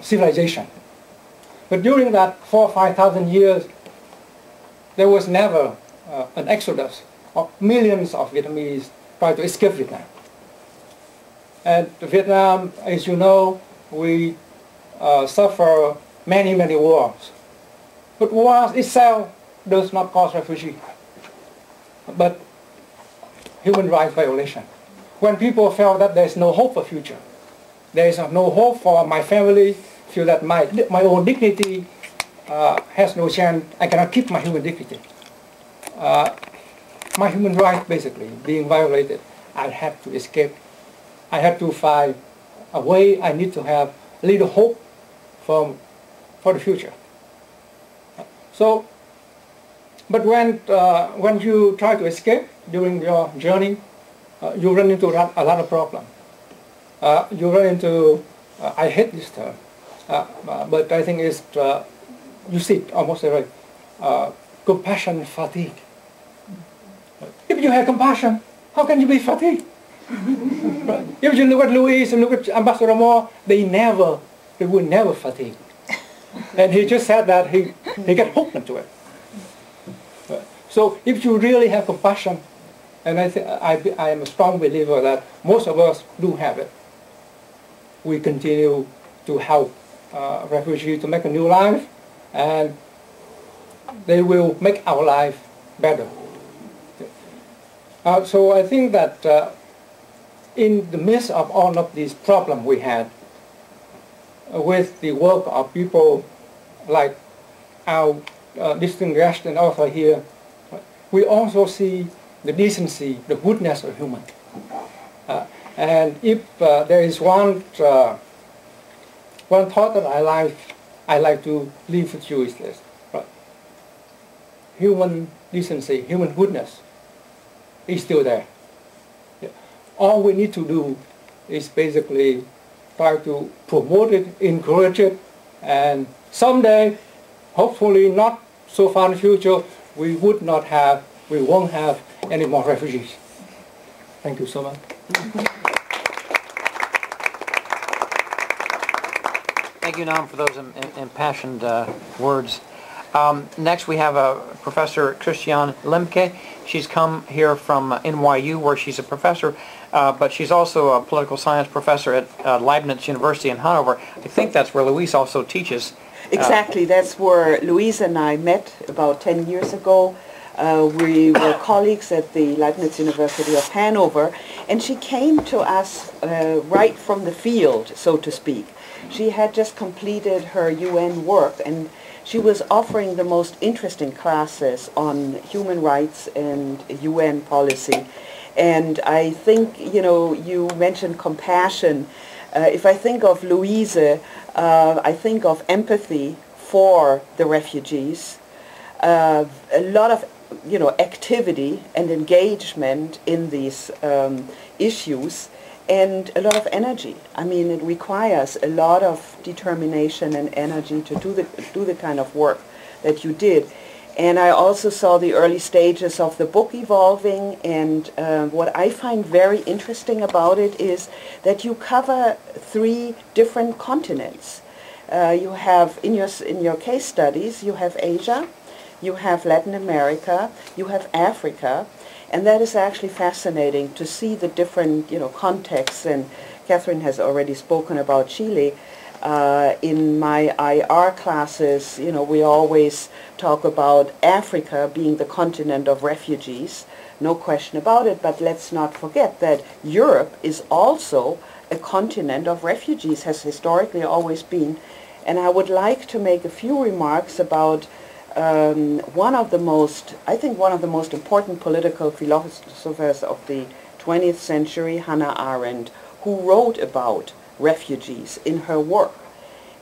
civilization. But during that 4,000 or 5,000 years, there was never an exodus of millions of Vietnamese trying to escape Vietnam. And Vietnam, as you know, we suffer many, many wars. But wars itself does not cause refugee, but human rights violation. When people feel that there is no hope for future, there is no hope for my family, feel that my own dignity has no chance, I cannot keep my human dignity. My human rights basically being violated, I had to escape. I had to find a way, I need to have a little hope for the future. So, but when you try to escape during your journey, you run into a lot of problems. You run into, I hate this term, but I think it's, you see it almost every, compassion fatigue. If you have compassion, how can you be fatigued? If you look at Louise and look at Ambassador Moore, they will never fatigue. And he just said that he got hooked into it. So if you really have compassion, and I am a strong believer that most of us do have it, we continue to help refugees to make a new life, and they will make our life better. So I think that in the midst of all of these problems we had, with the work of people like our distinguished author here, we also see the decency, the goodness of human. And if there is one thought that I like to leave with you is this: human decency, human goodness is still there. All we need to do is basically try to promote it, encourage it, and someday, hopefully not so far in the future, we won't have any more refugees. Thank you so much. Thank you, Nam, for those impassioned words. Next, we have Professor Christane Lemke. She's come here from NYU, where she's a professor, but she's also a political science professor at Leibniz University in Hannover. I think that's where Louise also teaches. Exactly. That's where Louise and I met about 10 years ago. We were colleagues at the Leibniz University of Hannover, and she came to us right from the field, so to speak. She had just completed her UN work, and she was offering the most interesting classes on human rights and UN policy. And I think, you mentioned compassion. If I think of Louise, I think of empathy for the refugees, a lot of activity and engagement in these issues, and a lot of energy. I mean, it requires a lot of determination and energy to do the kind of work that you did. And I also saw the early stages of the book evolving, and what I find very interesting about it is that you cover 3 different continents. You have, in your case studies, you have Asia, you have Latin America, you have Africa, and that is actually fascinating to see the different, contexts. And Kathryn has already spoken about Chile. In my IR classes, we always talk about Africa being the continent of refugees, no question about it, but let's not forget that Europe is also a continent of refugees, has historically always been. And I would like to make a few remarks about one of the most important political philosophers of the 20th century, Hannah Arendt, who wrote about refugees in her work.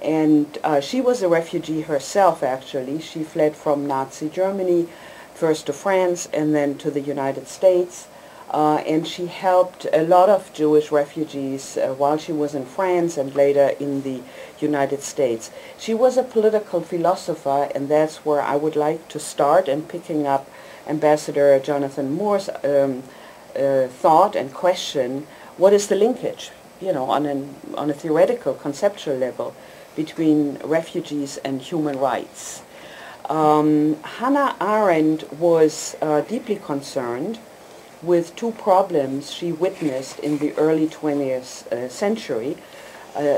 And she was a refugee herself, actually. She fled from Nazi Germany, first to France and then to the United States. And she helped a lot of Jewish refugees while she was in France and later in the United States. She was a political philosopher, and that's where I would like to start, and picking up Ambassador Jonathan Moore's thought and question: what is the linkage, on a theoretical, conceptual level, between refugees and human rights? Hannah Arendt was deeply concerned with two problems she witnessed in the early 20th century.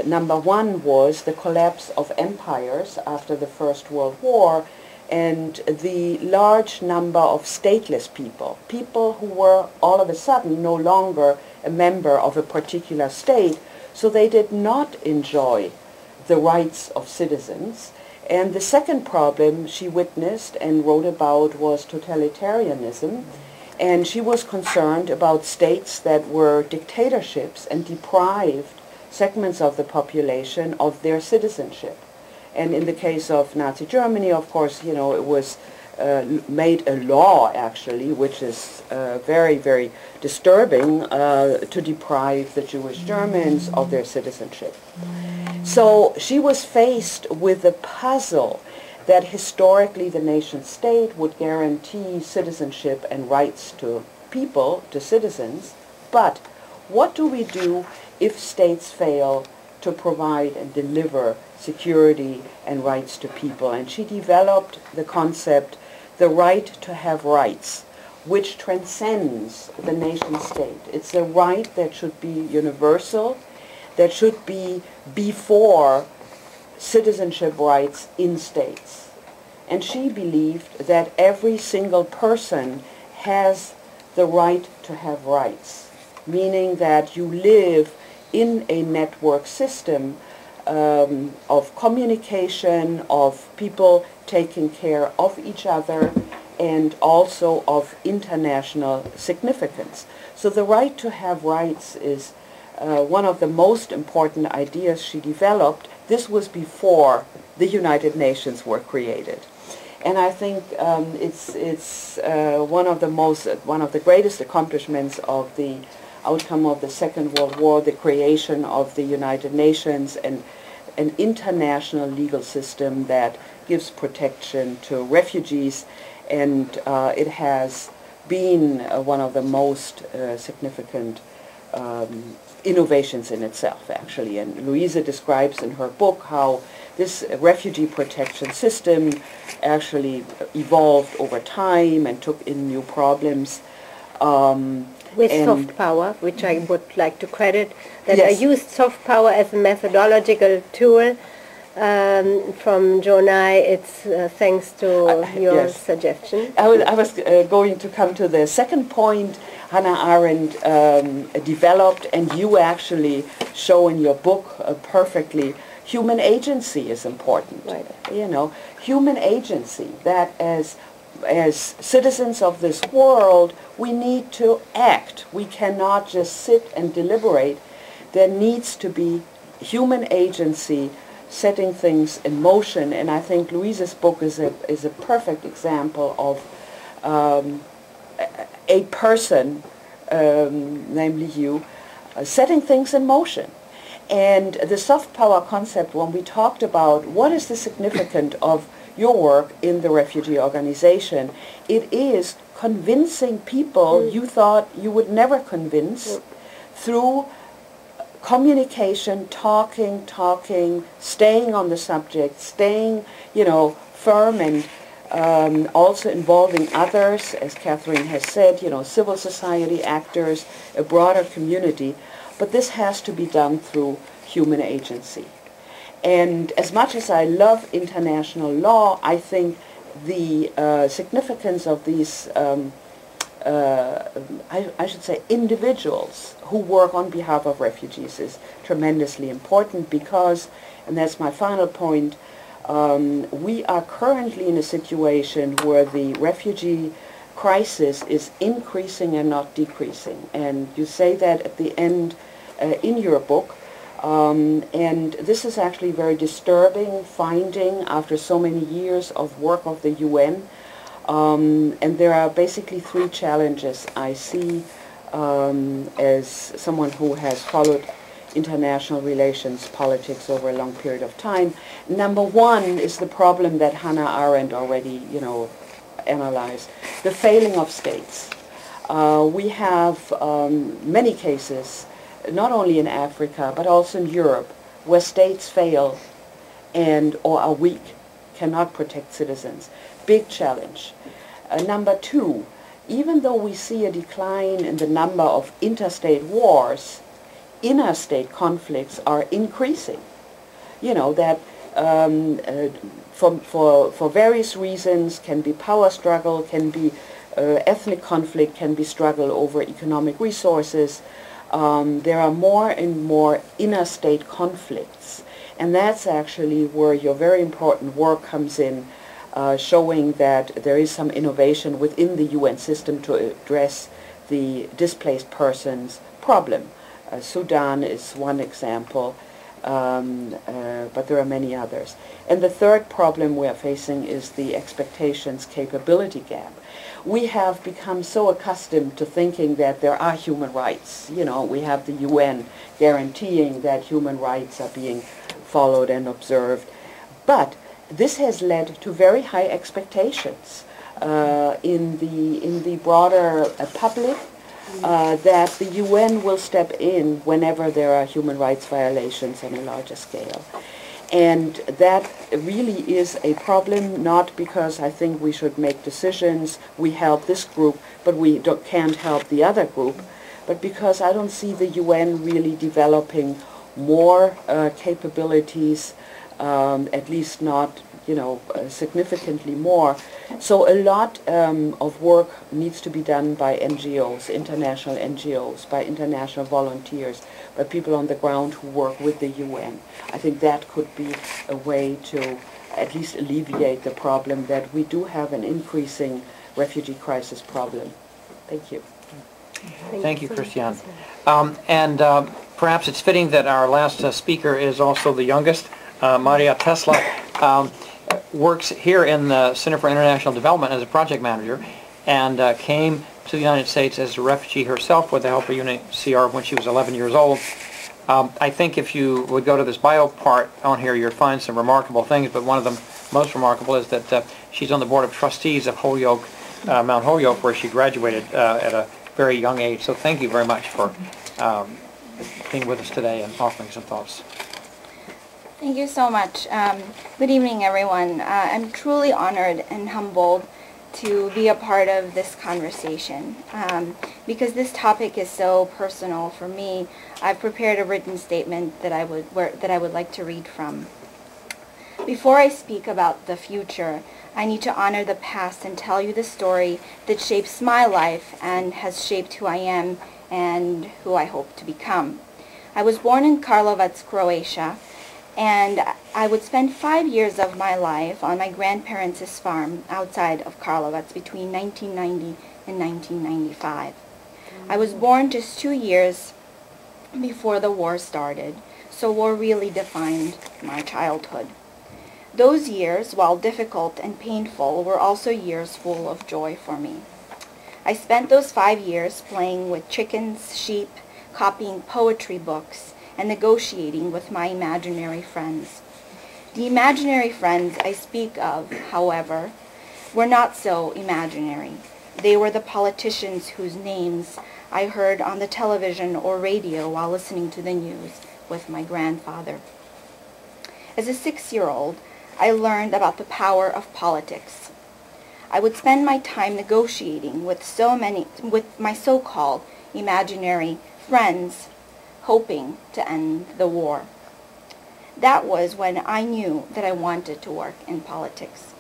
Number one was the collapse of empires after the First World War, and the large number of stateless people who were all of a sudden no longer a member of a particular state, so they did not enjoy the rights of citizens. And the second problem she witnessed and wrote about was totalitarianism. And she was concerned about states that were dictatorships and deprived segments of the population of their citizenship. And in the case of Nazi Germany, of course, it was made a law, actually, which is very, very disturbing, to deprive the Jewish Germans of their citizenship. So she was faced with the puzzle that historically the nation state would guarantee citizenship and rights to people, to citizens, but what do we do if states fail to provide and deliver security and rights to people? And she developed the concept, the right to have rights, which transcends the nation state. It's a right that should be universal, that should be before citizenship rights in states. And she believed that every single person has the right to have rights, meaning that you live in a network system of communication, of people taking care of each other, and also of international significance. So the right to have rights is one of the most important ideas she developed. This was before the United Nations were created. And I think it's one of the greatest accomplishments of the outcome of the Second World War, the creation of the United Nations and an international legal system that gives protection to refugees. And it has been one of the most significant innovations in itself, actually. And Louisa describes in her book how this refugee protection system actually evolved over time and took in new problems. With soft power, which I would like to credit, that Yes. I used soft power as a methodological tool. From Jonai, it's thanks to your yes. suggestion. I was going to come to the second point Hannah Arendt developed, and you actually show in your book perfectly. Human agency is important. Right. Human agency, that as citizens of this world, we need to act. We cannot just sit and deliberate. There needs to be human agency, setting things in motion. And I think Louisa's book is a perfect example of a person, namely you, setting things in motion. And the soft power concept, when we talked about what is the significance of your work in the refugee organization, it is convincing people you thought you would never convince through communication, talking, staying on the subject, staying, firm, and also involving others, as Kathryn has said, civil society actors, a broader community. But this has to be done through human agency. And as much as I love international law, I think the significance of these I should say, individuals who work on behalf of refugees is tremendously important because, and that's my final point, we are currently in a situation where the refugee crisis is increasing and not decreasing. And you say that at the end in your book. And this is actually very disturbing finding after so many years of work of the UN. And there are basically three challenges I see as someone who has followed international relations politics over a long period of time. Number one is the problem that Hannah Arendt already, analyzed, the failing of states. We have many cases, not only in Africa, but also in Europe, where states fail and or are weak, cannot protect citizens. Big challenge. Number two, even though we see a decline in the number of interstate wars, interstate conflicts are increasing. That for various reasons, can be power struggle, can be ethnic conflict, can be struggle over economic resources. There are more and more interstate conflicts. And that's actually where your very important work comes in, showing that there is some innovation within the UN system to address the displaced persons problem. Sudan is one example, but there are many others. And the third problem we are facing is the expectations capability gap. We have become so accustomed to thinking that there are human rights. We have the UN guaranteeing that human rights are being followed and observed. But this has led to very high expectations in the broader public that the UN will step in whenever there are human rights violations on a larger scale. And that really is a problem, not because I think we should make decisions, we help this group, but we can't help the other group, but because I don't see the UN really developing more capabilities, at least not significantly more. So a lot of work needs to be done by NGOs, international NGOs, by international volunteers, by people on the ground who work with the UN. I think that could be a way to at least alleviate the problem that we do have an increasing refugee crisis problem. Thank you. Thank you, Christiane. And perhaps it's fitting that our last speaker is also the youngest. Marija Tesla works here in the Center for International Development as a project manager and came to the United States as a refugee herself with the help of UNHCR when she was 11 years old. I think if you would go to this bio part on here, you'll find some remarkable things, but one of them most remarkable is that she's on the board of trustees of Holyoke, Mount Holyoke, where she graduated at a very young age. So thank you very much for being with us today and offering some thoughts. Thank you so much. Good evening, everyone. I'm truly honored and humbled to be a part of this conversation. Because this topic is so personal for me, I've prepared a written statement that I would like to read from. Before I speak about the future, I need to honor the past and tell you the story that shapes my life and has shaped who I am and who I hope to become. I was born in Karlovac, Croatia, and I would spend 5 years of my life on my grandparents' farm outside of Karlovac between 1990 and 1995. I was born just 2 years before the war started, so war really defined my childhood. Those years, while difficult and painful, were also years full of joy for me. I spent those 5 years playing with chickens, sheep, copying poetry books, and negotiating with my imaginary friends. The imaginary friends I speak of, however, were not so imaginary. They were the politicians whose names I heard on the television or radio while listening to the news with my grandfather. As a 6-year-old, I learned about the power of politics. I would spend my time negotiating with my so-called imaginary friends, hoping to end the war. That was when I knew that I wanted to work in politics.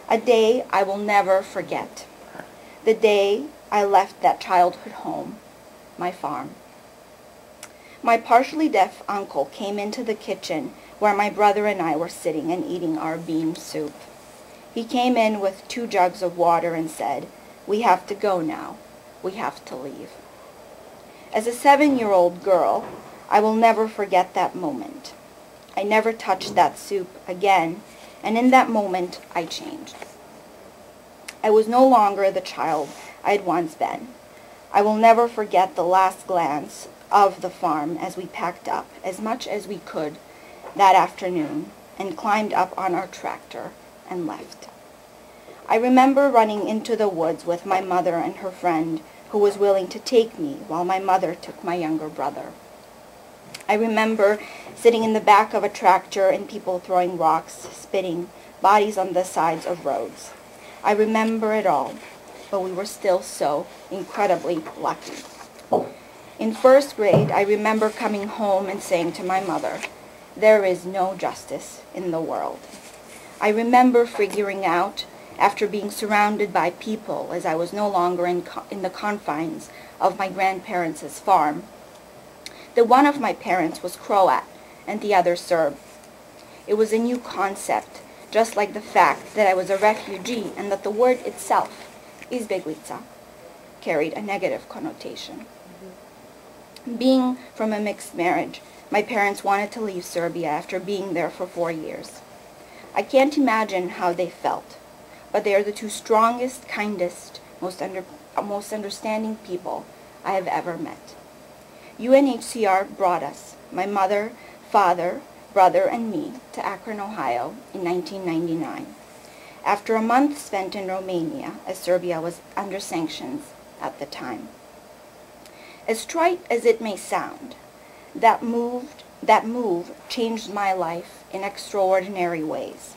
A day I will never forget. The day I left that childhood home, my farm. My partially deaf uncle came into the kitchen where my brother and I were sitting and eating our bean soup. He came in with 2 jugs of water and said, "We have to go now. We have to leave." As a 7-year-old girl, I will never forget that moment. I never touched that soup again, and in that moment, I changed. I was no longer the child I had once been. I will never forget the last glance of the farm as we packed up as much as we could that afternoon and climbed up on our tractor and left. I remember running into the woods with my mother and her friend who was willing to take me while my mother took my younger brother. I remember sitting in the back of a tractor and people throwing rocks, spitting, bodies on the sides of roads. I remember it all, but we were still so incredibly lucky. In 1st grade, I remember coming home and saying to my mother, "There is no justice in the world." I remember figuring out, after being surrounded by people as I was no longer in the confines of my grandparents' farm, that one of my parents was Croat and the other Serb. It was a new concept, just like the fact that I was a refugee and that the word itself, izbjeglica, carried a negative connotation. Being from a mixed marriage, my parents wanted to leave Serbia after being there for 4 years. I can't imagine how they felt, but they are the 2 strongest, kindest, most understanding people I have ever met. UNHCR brought us, my mother, father, brother, and me, to Akron, Ohio in 1999, after a month spent in Romania, as Serbia was under sanctions at the time. As trite as it may sound, that move changed my life in extraordinary ways.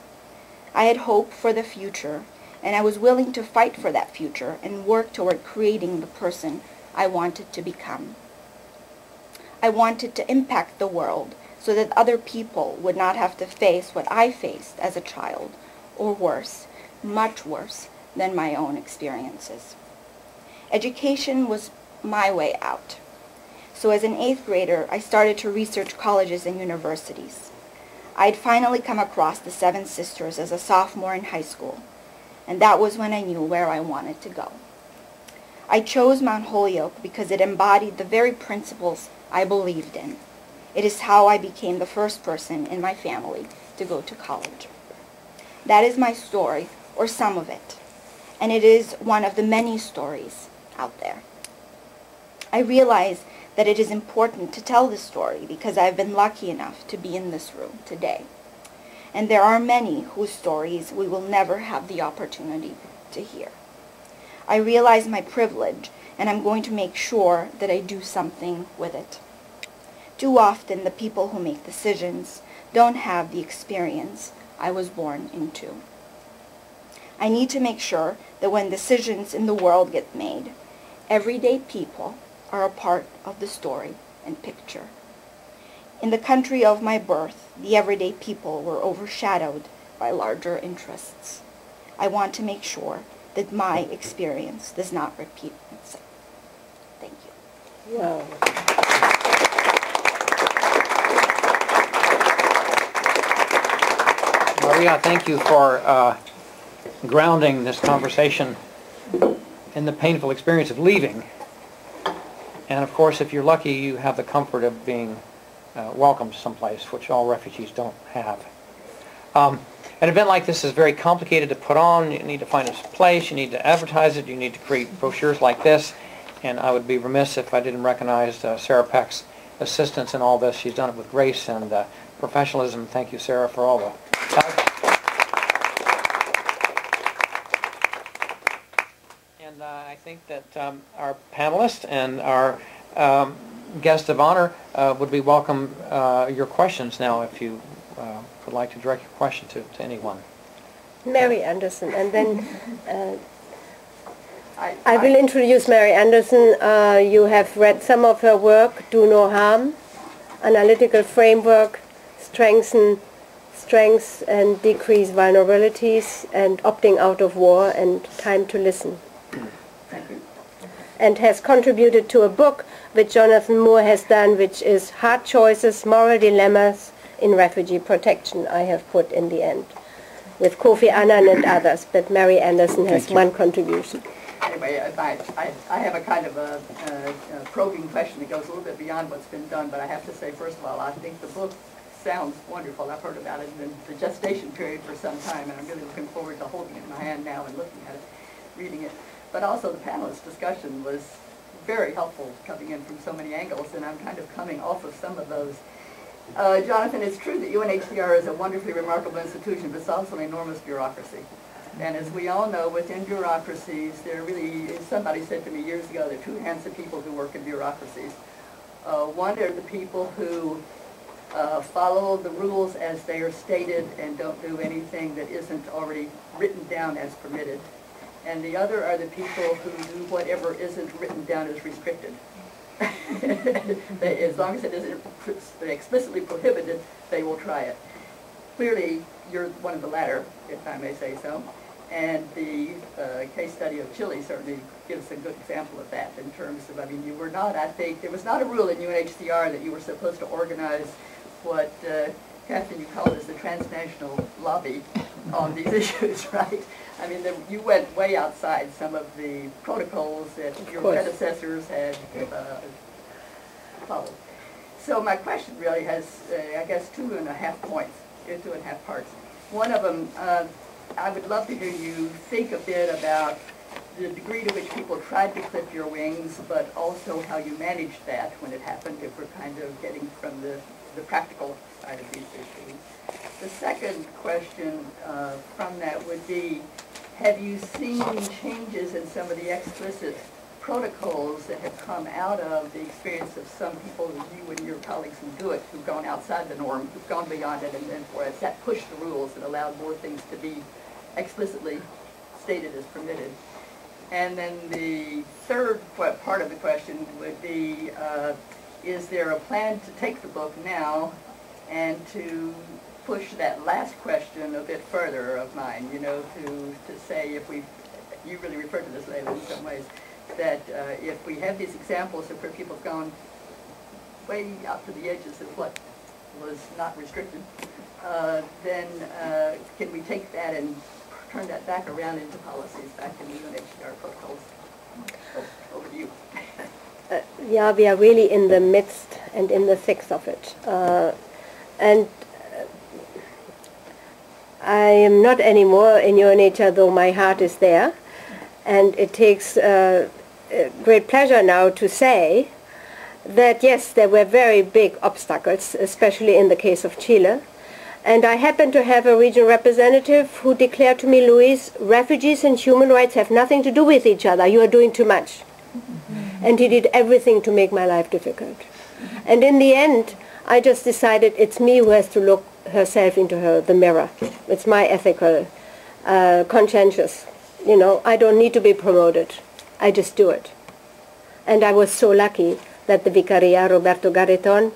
I had hope for the future, and I was willing to fight for that future and work toward creating the person I wanted to become. I wanted to impact the world so that other people would not have to face what I faced as a child, or worse, much worse than my own experiences. Education was my way out. So as an 8th grader, I started to research colleges and universities. I had finally come across the 7 Sisters as a sophomore in high school, and that was when I knew where I wanted to go. I chose Mount Holyoke because it embodied the very principles I believed in. It is how I became the first person in my family to go to college. That is my story, or some of it, and it is one of the many stories out there. I realize that it is important to tell this story because I've been lucky enough to be in this room today. And there are many whose stories we will never have the opportunity to hear. I realize my privilege, and I'm going to make sure that I do something with it. Too often, the people who make decisions don't have the experience I was born into. I need to make sure that when decisions in the world get made, everyday people are a part of the story and picture. In the country of my birth, the everyday people were overshadowed by larger interests. I want to make sure that my experience does not repeat itself. Thank you. Wow. Marija, thank you for grounding this conversation in the painful experience of leaving. And of course, if you're lucky, you have the comfort of being welcomed someplace, which all refugees don't have. An event like this is very complicated to put on. You need to find a place, you need to advertise it, you need to create brochures like this. And I would be remiss if I didn't recognize Sarah Peck's assistance in all this. She's done it with grace and professionalism. Thank you, Sarah, for all the help. And I think that our panelists and our guest of honor would be welcome your questions now if you would like to direct your question to anyone. Mary Anderson, and then I will introduce Mary Anderson. You have read some of her work, Do No Harm, Analytical Framework, Strengths and Decrease Vulnerabilities, and Opting Out of War, and Time to Listen. Thank you. and has contributed to a book which Jonathan Moore has done, which is Hard Choices, Moral Dilemmas in Refugee Protection, I have put in the end, with Kofi Annan and others, but Mary Anderson has one contribution. Anyway, I have a kind of a probing question that goes a little bit beyond what's been done, but I have to say, first of all, I think the book sounds wonderful. I've heard about it in the gestation period for some time, and I'm really looking forward to holding it in my hand now and looking at it, reading it. But also the panelist discussion was very helpful, coming in from so many angles, and I'm kind of coming off of some of those. Jonathan, it's true that UNHCR is a wonderfully remarkable institution, but it's also an enormous bureaucracy. And as we all know, within bureaucracies, there really, somebody said to me years ago, there are two kinds of people who work in bureaucracies. One are the people who follow the rules as they are stated and don't do anything that isn't already written down as permitted. And the other are the people who do whatever isn't written down as restricted. As long as it isn't explicitly prohibited, they will try it. Clearly, you're one of the latter, if I may say so. And the case study of Chile certainly gives a good example of that in terms of, I mean, you were not, I think, there was not a rule in UNHCR that you were supposed to organize what, Kathryn, you call it as the transnational lobby on these issues, right? I mean, you went way outside some of the protocols that your predecessors had followed. So my question really has, I guess, 2.5 points, 2.5 parts. One of them, I would love to hear you think a bit about the degree to which people tried to clip your wings, but also how you managed that when it happened, if we're kind of getting from the practical side of these issues. The second question from that would be, have you seen changes in some of the explicit protocols that have come out of the experience of some people, you and your colleagues who do it, who've gone outside the norm, who've gone beyond it, and then for us that pushed the rules and allowed more things to be explicitly stated as permitted? And then the third part of the question would be, is there a plan to take the book now and to push that last question a bit further of mine, you know, to say, if you really referred to this, Laila, in some ways, that if we have these examples of where people have gone way out to the edges of what was not restricted, then can we take that and turn that back around into policies, back in the UNHCR protocols? Over to you. Yeah, we are really in the midst and in the thick of it. And I am not anymore in UNHCR, though my heart is there. And it takes great pleasure now to say that, yes, there were very big obstacles, especially in the case of Chile. And I happen to have a regional representative who declared to me, Louise, refugees and human rights have nothing to do with each other. You are doing too much. And he did everything to make my life difficult. And in the end, I just decided it's me who has to look herself into the mirror. It's my ethical, conscientious. You know, I don't need to be promoted. I just do it. And I was so lucky that the Vicaria, Roberto Garreton,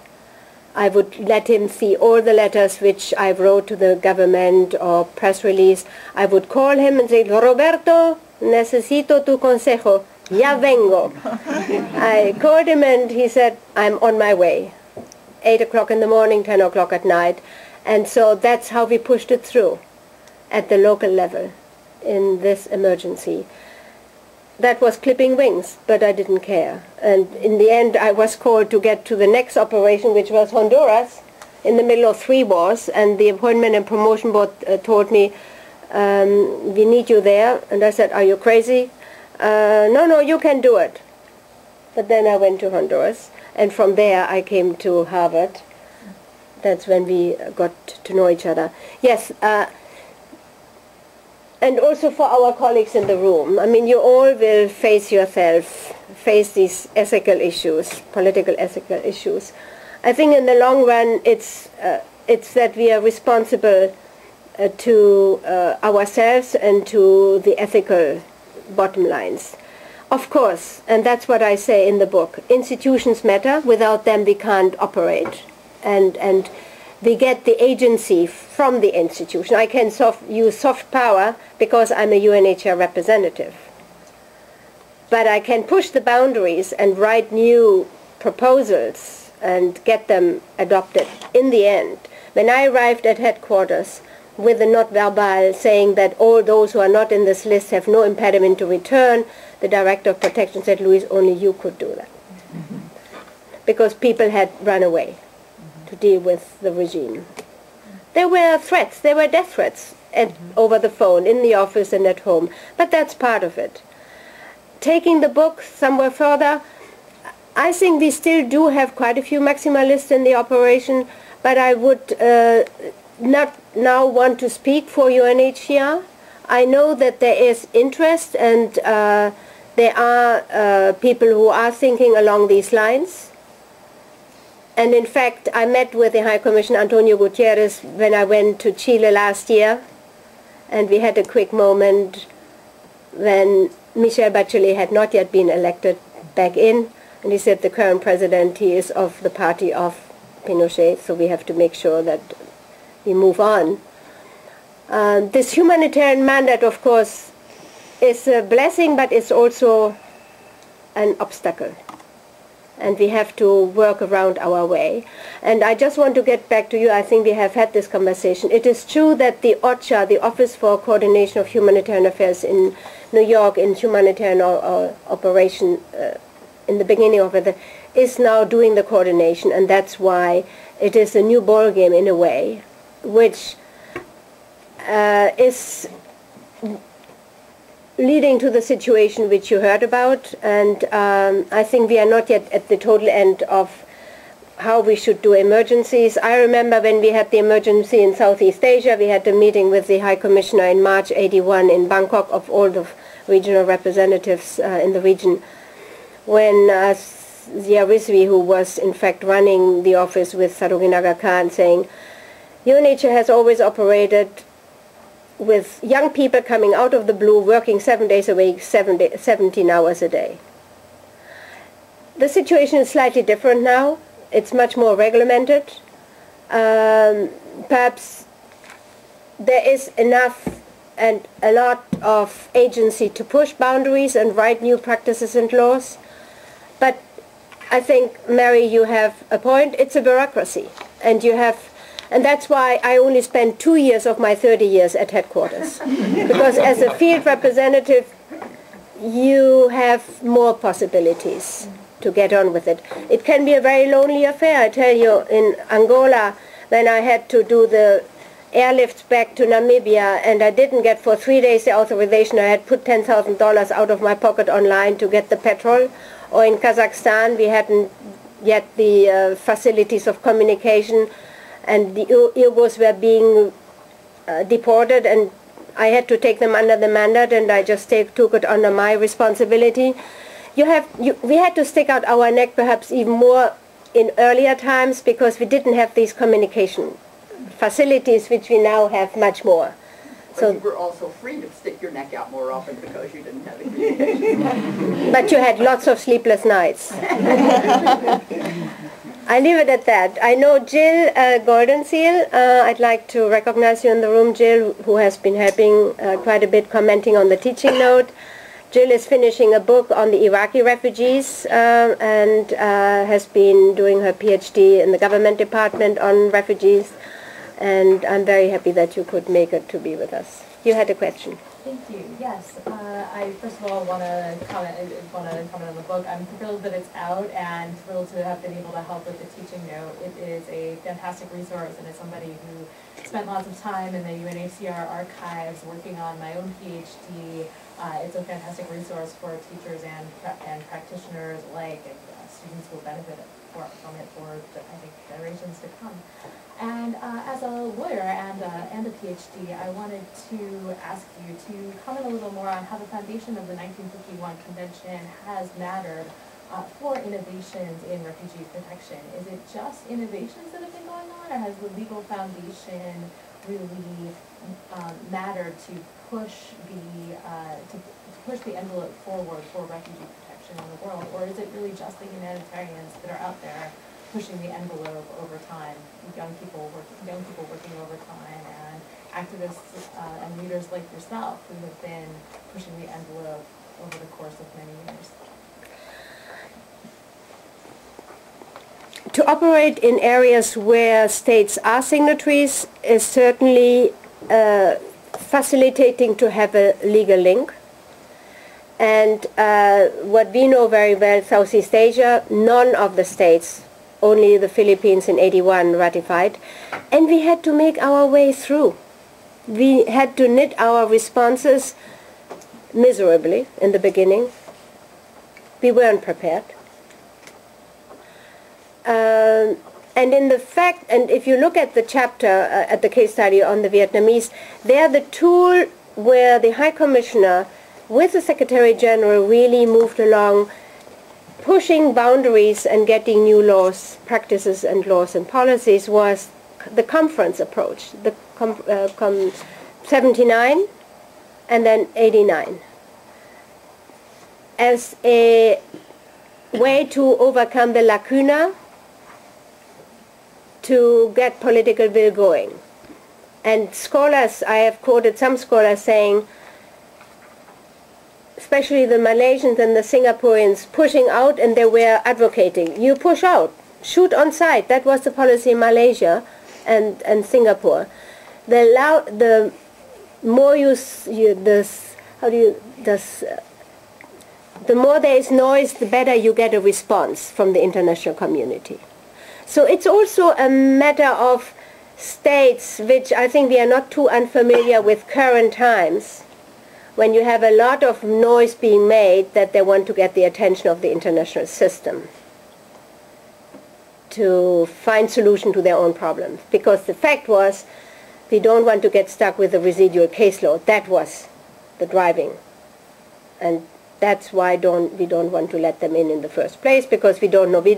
I would let him see all the letters which I wrote to the government or press release. I would call him and say, Roberto, necesito tu consejo. Ya vengo. I called him and he said, I'm on my way. 8 o'clock in the morning, 10 o'clock at night. And so that's how we pushed it through at the local level in this emergency. That was clipping wings, but I didn't care. And in the end, I was called to get to the next operation, which was Honduras, in the middle of 3 wars. And the Appointment and Promotion Board told me, we need you there. And I said, are you crazy? No, you can do it. But then I went to Honduras. And from there, I came to Harvard. That's when we got to know each other. Yes. And also for our colleagues in the room. I mean, you all will face these ethical issues, political ethical issues. I think in the long run, it's that we are responsible to ourselves and to the ethical bottom lines. Of course, and that's what I say in the book, institutions matter. Without them, we can't operate. And we get the agency from the institution. I can use soft power because I'm a UNHCR representative. but I can push the boundaries and write new proposals and get them adopted in the end. When I arrived at headquarters with a note verbal saying that all those who are not in this list have no impediment to return, the Director of Protection said, "Louise, only you could do that." Because people had run away to deal with the regime. There were threats, there were death threats over the phone, in the office and at home, but that's part of it. Taking the book somewhere further, I think we still do have quite a few maximalists in the operation, but I would not now want to speak for UNHCR. I know that there is interest, and there are people who are thinking along these lines. And in fact, I met with the High Commissioner Antonio Gutierrez when I went to Chile last year, and we had a quick moment when Michelle Bachelet had not yet been elected back in, and he said the current president, he is of the party of Pinochet, so we have to make sure that we move on. This humanitarian mandate, of course, is a blessing, but it's also an obstacle. And we have to work around our way. And I just want to get back to you. I think we have had this conversation. It is true that the OCHA, the Office for Coordination of Humanitarian Affairs in New York, in humanitarian operation in the beginning of it, is now doing the coordination, and that's why it is a new ballgame in a way, which is leading to the situation which you heard about, and I think we are not yet at the total end of how we should do emergencies. I remember when we had the emergency in Southeast Asia, we had a meeting with the High Commissioner in March '81 in Bangkok of all the regional representatives in the region, when Zia Rizvi, who was in fact running the office with Saruginaga Khan, saying, UNHCR has always operated with young people coming out of the blue, working 7 days a week, 17 hours a day. The situation is slightly different now. It's much more regulated. Perhaps there is enough and a lot of agency to push boundaries and write new practices and laws. But I think, Mary, you have a point. It's a bureaucracy. And that's why I only spent 2 years of my 30 years at headquarters. Because as a field representative, you have more possibilities to get on with it. It can be a very lonely affair. I tell you, in Angola, when I had to do the airlifts back to Namibia, and I didn't get for 3 days the authorization, I had put $10,000 out of my pocket online to get the petrol. Or in Kazakhstan, we hadn't yet the facilities of communication, and the Uyghurs were being deported, and I had to take them under the mandate, and I just took it under my responsibility. We had to stick out our neck perhaps even more in earlier times, because we didn't have these communication facilities, which we now have much more. But you were also free to stick your neck out more often because you didn't have the communication. But you had lots of sleepless nights. I leave it at that. I know Jill Goldenseal. I'd like to recognize you in the room, Jill, who has been helping quite a bit, commenting on the teaching note. Jill is finishing a book on the Iraqi refugees and has been doing her PhD in the government department on refugees. And I'm very happy that you could make it to be with us. You had a question. Thank you. Yes, I first of all want to comment on the book. I'm thrilled that it's out and thrilled to have been able to help with the teaching note. It is a fantastic resource, and as somebody who spent lots of time in the UNHCR archives working on my own PhD, it's a fantastic resource for teachers and practitioners alike, and students will benefit from it for, I think, generations to come. And as a lawyer and a PhD, I wanted to ask you to comment a little more on how the foundation of the 1951 Convention has mattered for innovations in refugee protection. Is it just innovations that have been going on, or has the legal foundation really mattered to push the envelope forward for refugee protection in the world, or is it really just the humanitarians that are out there pushing the envelope over time, young people working overtime, and activists and leaders like yourself who have been pushing the envelope over the course of many years. To operate in areas where states are signatories is certainly facilitating to have a legal link. And what we know very well, Southeast Asia, none of the states, only the Philippines in '81 ratified, and we had to make our way through. We had to knit our responses miserably in the beginning. We weren't prepared. And in the fact, and if you look at the chapter, at the case study on the Vietnamese, they're the tool where the High Commissioner with the Secretary General really moved along, pushing boundaries and getting new laws, practices and laws and policies was the conference approach, the 79 and then 89. As a way to overcome the lacuna to get political will going. And scholars, I have quoted some scholars saying, especially the Malaysians and the Singaporeans pushing out, and they were advocating, you push out, shoot on sight. That was the policy in Malaysia and Singapore. The more the more there is noise, the better you get a response from the international community. So it's also a matter of states, which I think we are not too unfamiliar with current times, when you have a lot of noise being made that they want to get the attention of the international system to find solution to their own problems. Because the fact was, we don't want to get stuck with the residual caseload. That was the driving. And that's why we don't want to let them in the first place, because we don't know, we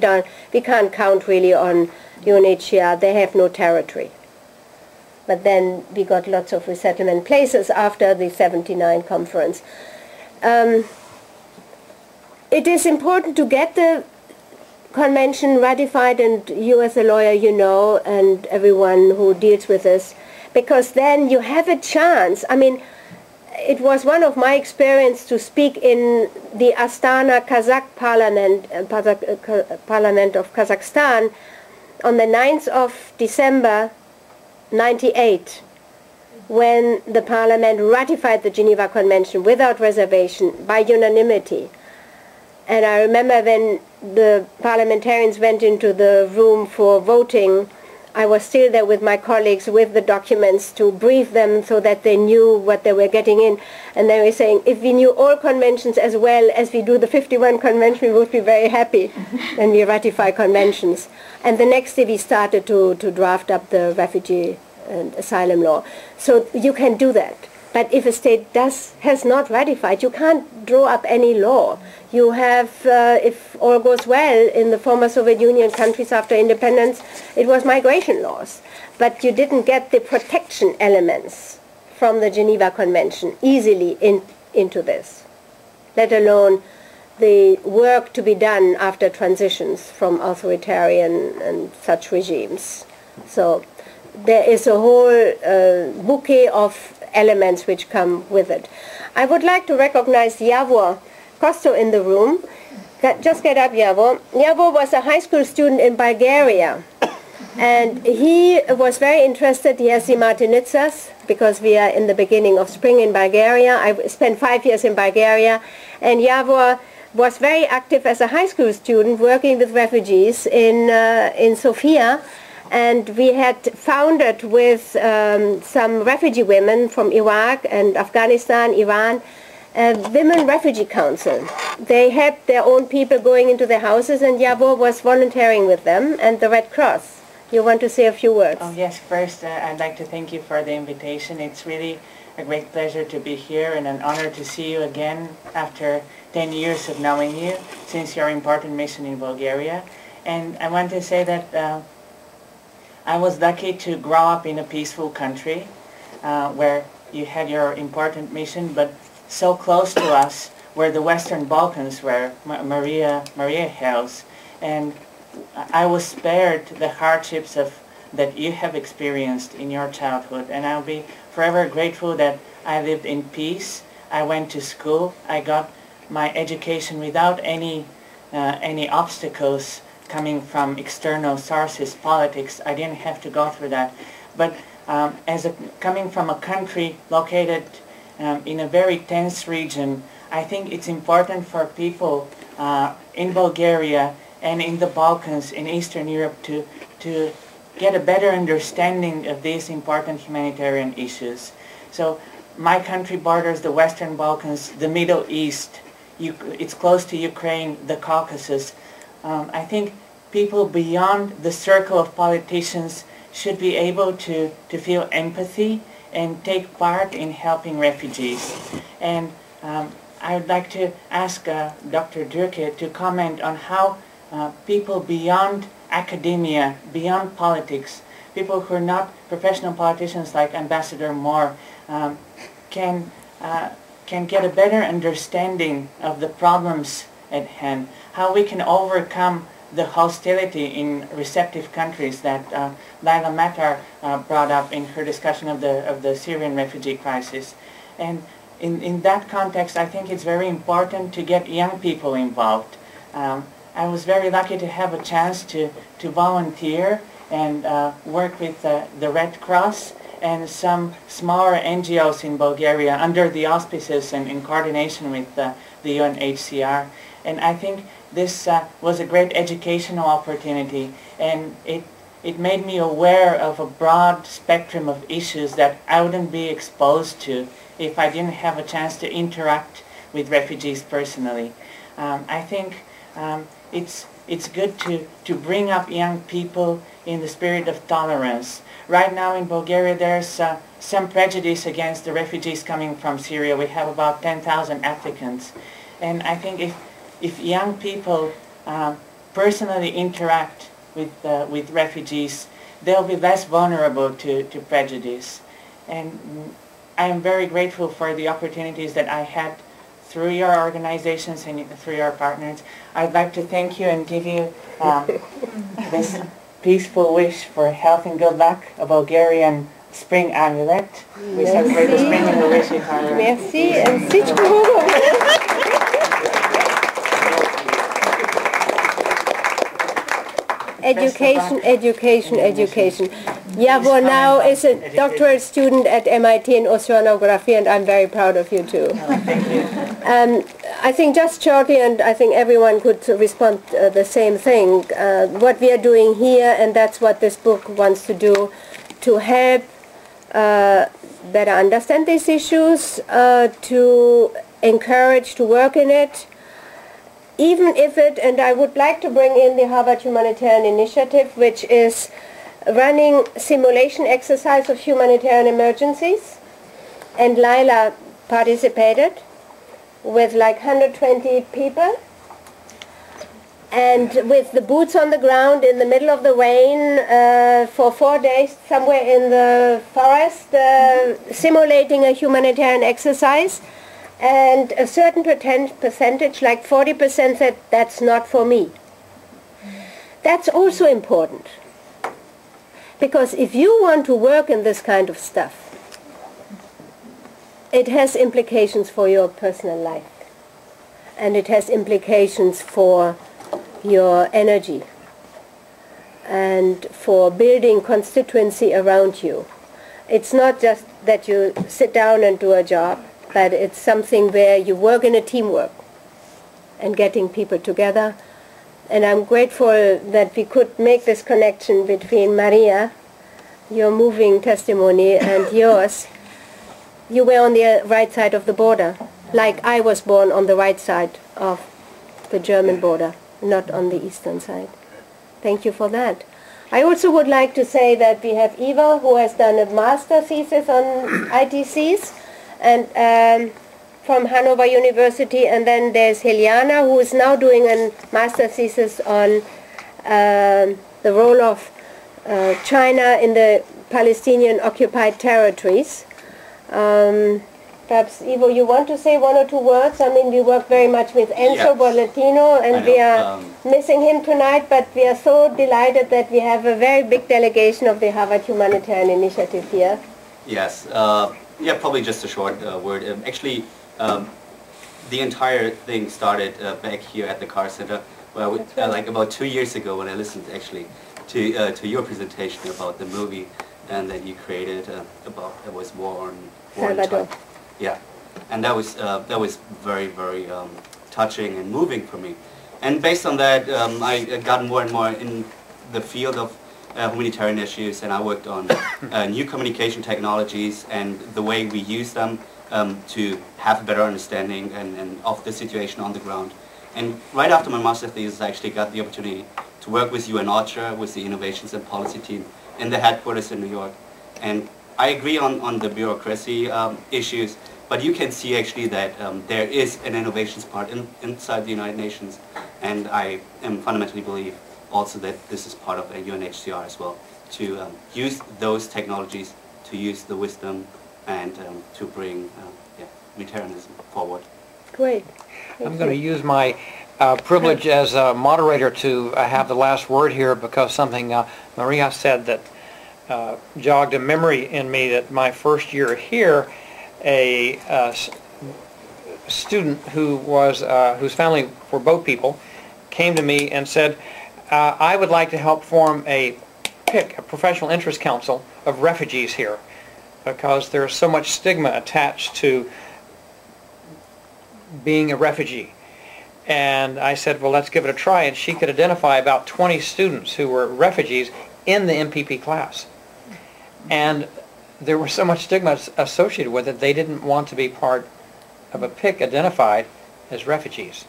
can't count really on UNHCR. They have no territory. But then we got lots of resettlement places after the 79 conference. It is important to get the convention ratified, and you as a lawyer, you know, and everyone who deals with this, because then you have a chance. I mean, it was one of my experience to speak in the Astana Kazakh parliament of Kazakhstan on the 9th of December 98, when the parliament ratified the Geneva Convention without reservation by unanimity. And I remember when the parliamentarians went into the room for voting, I was still there with my colleagues with the documents to brief them so that they knew what they were getting in. And they were saying, if we knew all conventions as well as we do the 51 convention, we would be very happy when we ratify conventions. And the next day we started to draft up the refugee and asylum law. So you can do that. But if a state has not ratified, you can't draw up any law. You have, if all goes well, in the former Soviet Union countries after independence, it was migration laws. But you didn't get the protection elements from the Geneva Convention easily into this, let alone the work to be done after transitions from authoritarian and such regimes. So there is a whole bouquet of elements which come with it. I would like to recognize Javor Kosto in the room. Just get up, Javor. Javor was a high school student in Bulgaria, and he was very interested. He has the Martinitsas, because we are in the beginning of spring in Bulgaria. I spent 5 years in Bulgaria, and Javor was very active as a high school student working with refugees in Sofia. And we had founded with some refugee women from Iraq and Afghanistan, Iran, a Women Refugee Council. They had their own people going into their houses, and Javor was volunteering with them, and the Red Cross. You want to say a few words? Oh, yes. First, I'd like to thank you for the invitation. It's really a great pleasure to be here and an honor to see you again after 10 years of knowing you since your important mission in Bulgaria. And I want to say that I was lucky to grow up in a peaceful country where you had your important mission, but so close to us were the Western Balkans, where Marija hails. And I was spared the hardships that you have experienced in your childhood. And I'll be forever grateful that I lived in peace. I went to school. I got my education without any obstacles coming from external sources, politics. I didn't have to go through that. But coming from a country located in a very tense region, I think it's important for people in Bulgaria and in the Balkans, in Eastern Europe, to get a better understanding of these important humanitarian issues. So my country borders the Western Balkans, the Middle East. It's close to Ukraine, the Caucasus. I think people beyond the circle of politicians should be able to feel empathy and take part in helping refugees. And I would like to ask Dr. Dürke to comment on how people beyond academia, beyond politics, people who are not professional politicians like Ambassador Moore, can get a better understanding of the problems at hand, how we can overcome the hostility in receptive countries that Laila Matar brought up in her discussion of the Syrian refugee crisis. And in that context, I think it's very important to get young people involved. I was very lucky to have a chance to volunteer and work with the Red Cross and some smaller NGOs in Bulgaria under the auspices and in coordination with the UNHCR. And I think this was a great educational opportunity, and it made me aware of a broad spectrum of issues that I wouldn't be exposed to if I didn't have a chance to interact with refugees personally. I think it's good to bring up young people in the spirit of tolerance. Right now in Bulgaria there's some prejudice against the refugees coming from Syria. We have about 10,000 applicants. And I think if young people personally interact with refugees, they'll be less vulnerable to prejudice. And I am very grateful for the opportunities that I had through your organizations and through your partners. I'd like to thank you and give you this peaceful wish for health and good luck, a Bulgarian spring amulet. We celebrate the spring and we wish you Carr-Ryan. Merci, and Sikkink. Education. Javor now is a doctoral student at MIT in oceanography, and I'm very proud of you too. Thank you. I think just shortly, and I think everyone could respond the same thing, what we are doing here, and that's what this book wants to do, to help better understand these issues, to encourage to work in it, even if it, and I would like to bring in the Harvard Humanitarian Initiative, which is running simulation exercise of humanitarian emergencies, and Laila participated with like 120 people, and with the boots on the ground in the middle of the rain for 4 days somewhere in the forest, simulating a humanitarian exercise. And a certain percentage, like 40%, said, that's not for me. That's also important. Because if you want to work in this kind of stuff, it has implications for your personal life. And it has implications for your energy and for building constituency around you. It's not just that you sit down and do a job, but it's something where you work in a teamwork and getting people together. And I'm grateful that we could make this connection between Marija, your moving testimony, and yours. You were on the right side of the border, like I was born on the right side of the German border, not on the eastern side. Thank you for that. I also would like to say that we have Eva, who has done a master thesis on ITCs, and from Hannover University, and then there's Heliana, who is now doing a master thesis on the role of China in the Palestinian occupied territories. Perhaps, Ivo, you want to say one or two words? I mean, we work very much with Enzo Bollettino, and we are missing him tonight, but we are so delighted that we have a very big delegation of the Harvard Humanitarian Initiative here. Yes. Yeah, probably just a short word. Actually, the entire thing started back here at the CARR Center, well, like about 2 years ago when I listened actually to your presentation about the movie and that you created about it was war in time. Yeah, and that was very, very touching and moving for me. And based on that, I got more and more in the field of humanitarian issues, and I worked on new communication technologies and the way we use them to have a better understanding and of the situation on the ground. And right after my master's thesis, I actually got the opportunity to work with UNHCR, with the Innovations and Policy team in the headquarters in New York. And I agree on the bureaucracy issues, but you can see actually that there is an innovations part inside the United Nations, and I fundamentally believe also that this is part of a UNHCR as well, to use those technologies, to use the wisdom, and to bring humanitarianism forward. Great. I'm going to use my privilege as a moderator to have the last word here, because something Marija said that jogged a memory in me, that my first year here, a student who was whose family were boat people came to me and said, I would like to help form a PIC, a professional interest council of refugees here, because there's so much stigma attached to being a refugee. And I said, well, let's give it a try. And she could identify about 20 students who were refugees in the MPP class. And there was so much stigma associated with it, they didn't want to be part of a PIC identified as refugees.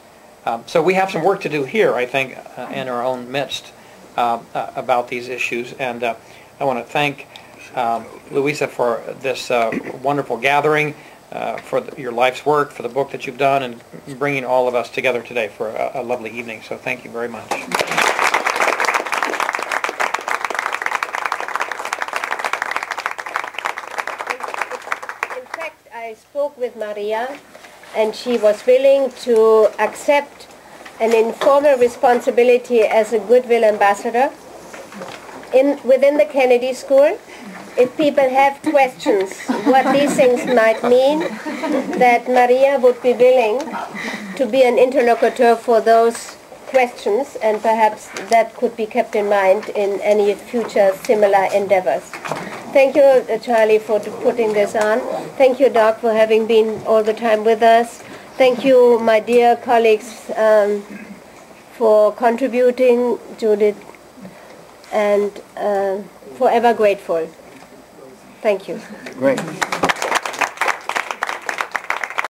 So we have some work to do here, I think, in our own midst about these issues. And I want to thank Luisa for this wonderful gathering, for your life's work, for the book that you've done, and bringing all of us together today for a lovely evening. So thank you very much. I spoke with Marija, and she was willing to accept an informal responsibility as a goodwill ambassador within the Kennedy School. If people have questions what these things might mean, that Marija would be willing to be an interlocutor for those questions, and perhaps that could be kept in mind in any future similar endeavors. Thank you, Charlie, for putting this on. Thank you, Doc, for having been all the time with us. Thank you, my dear colleagues, for contributing, Judith, and forever grateful. Thank you. Great.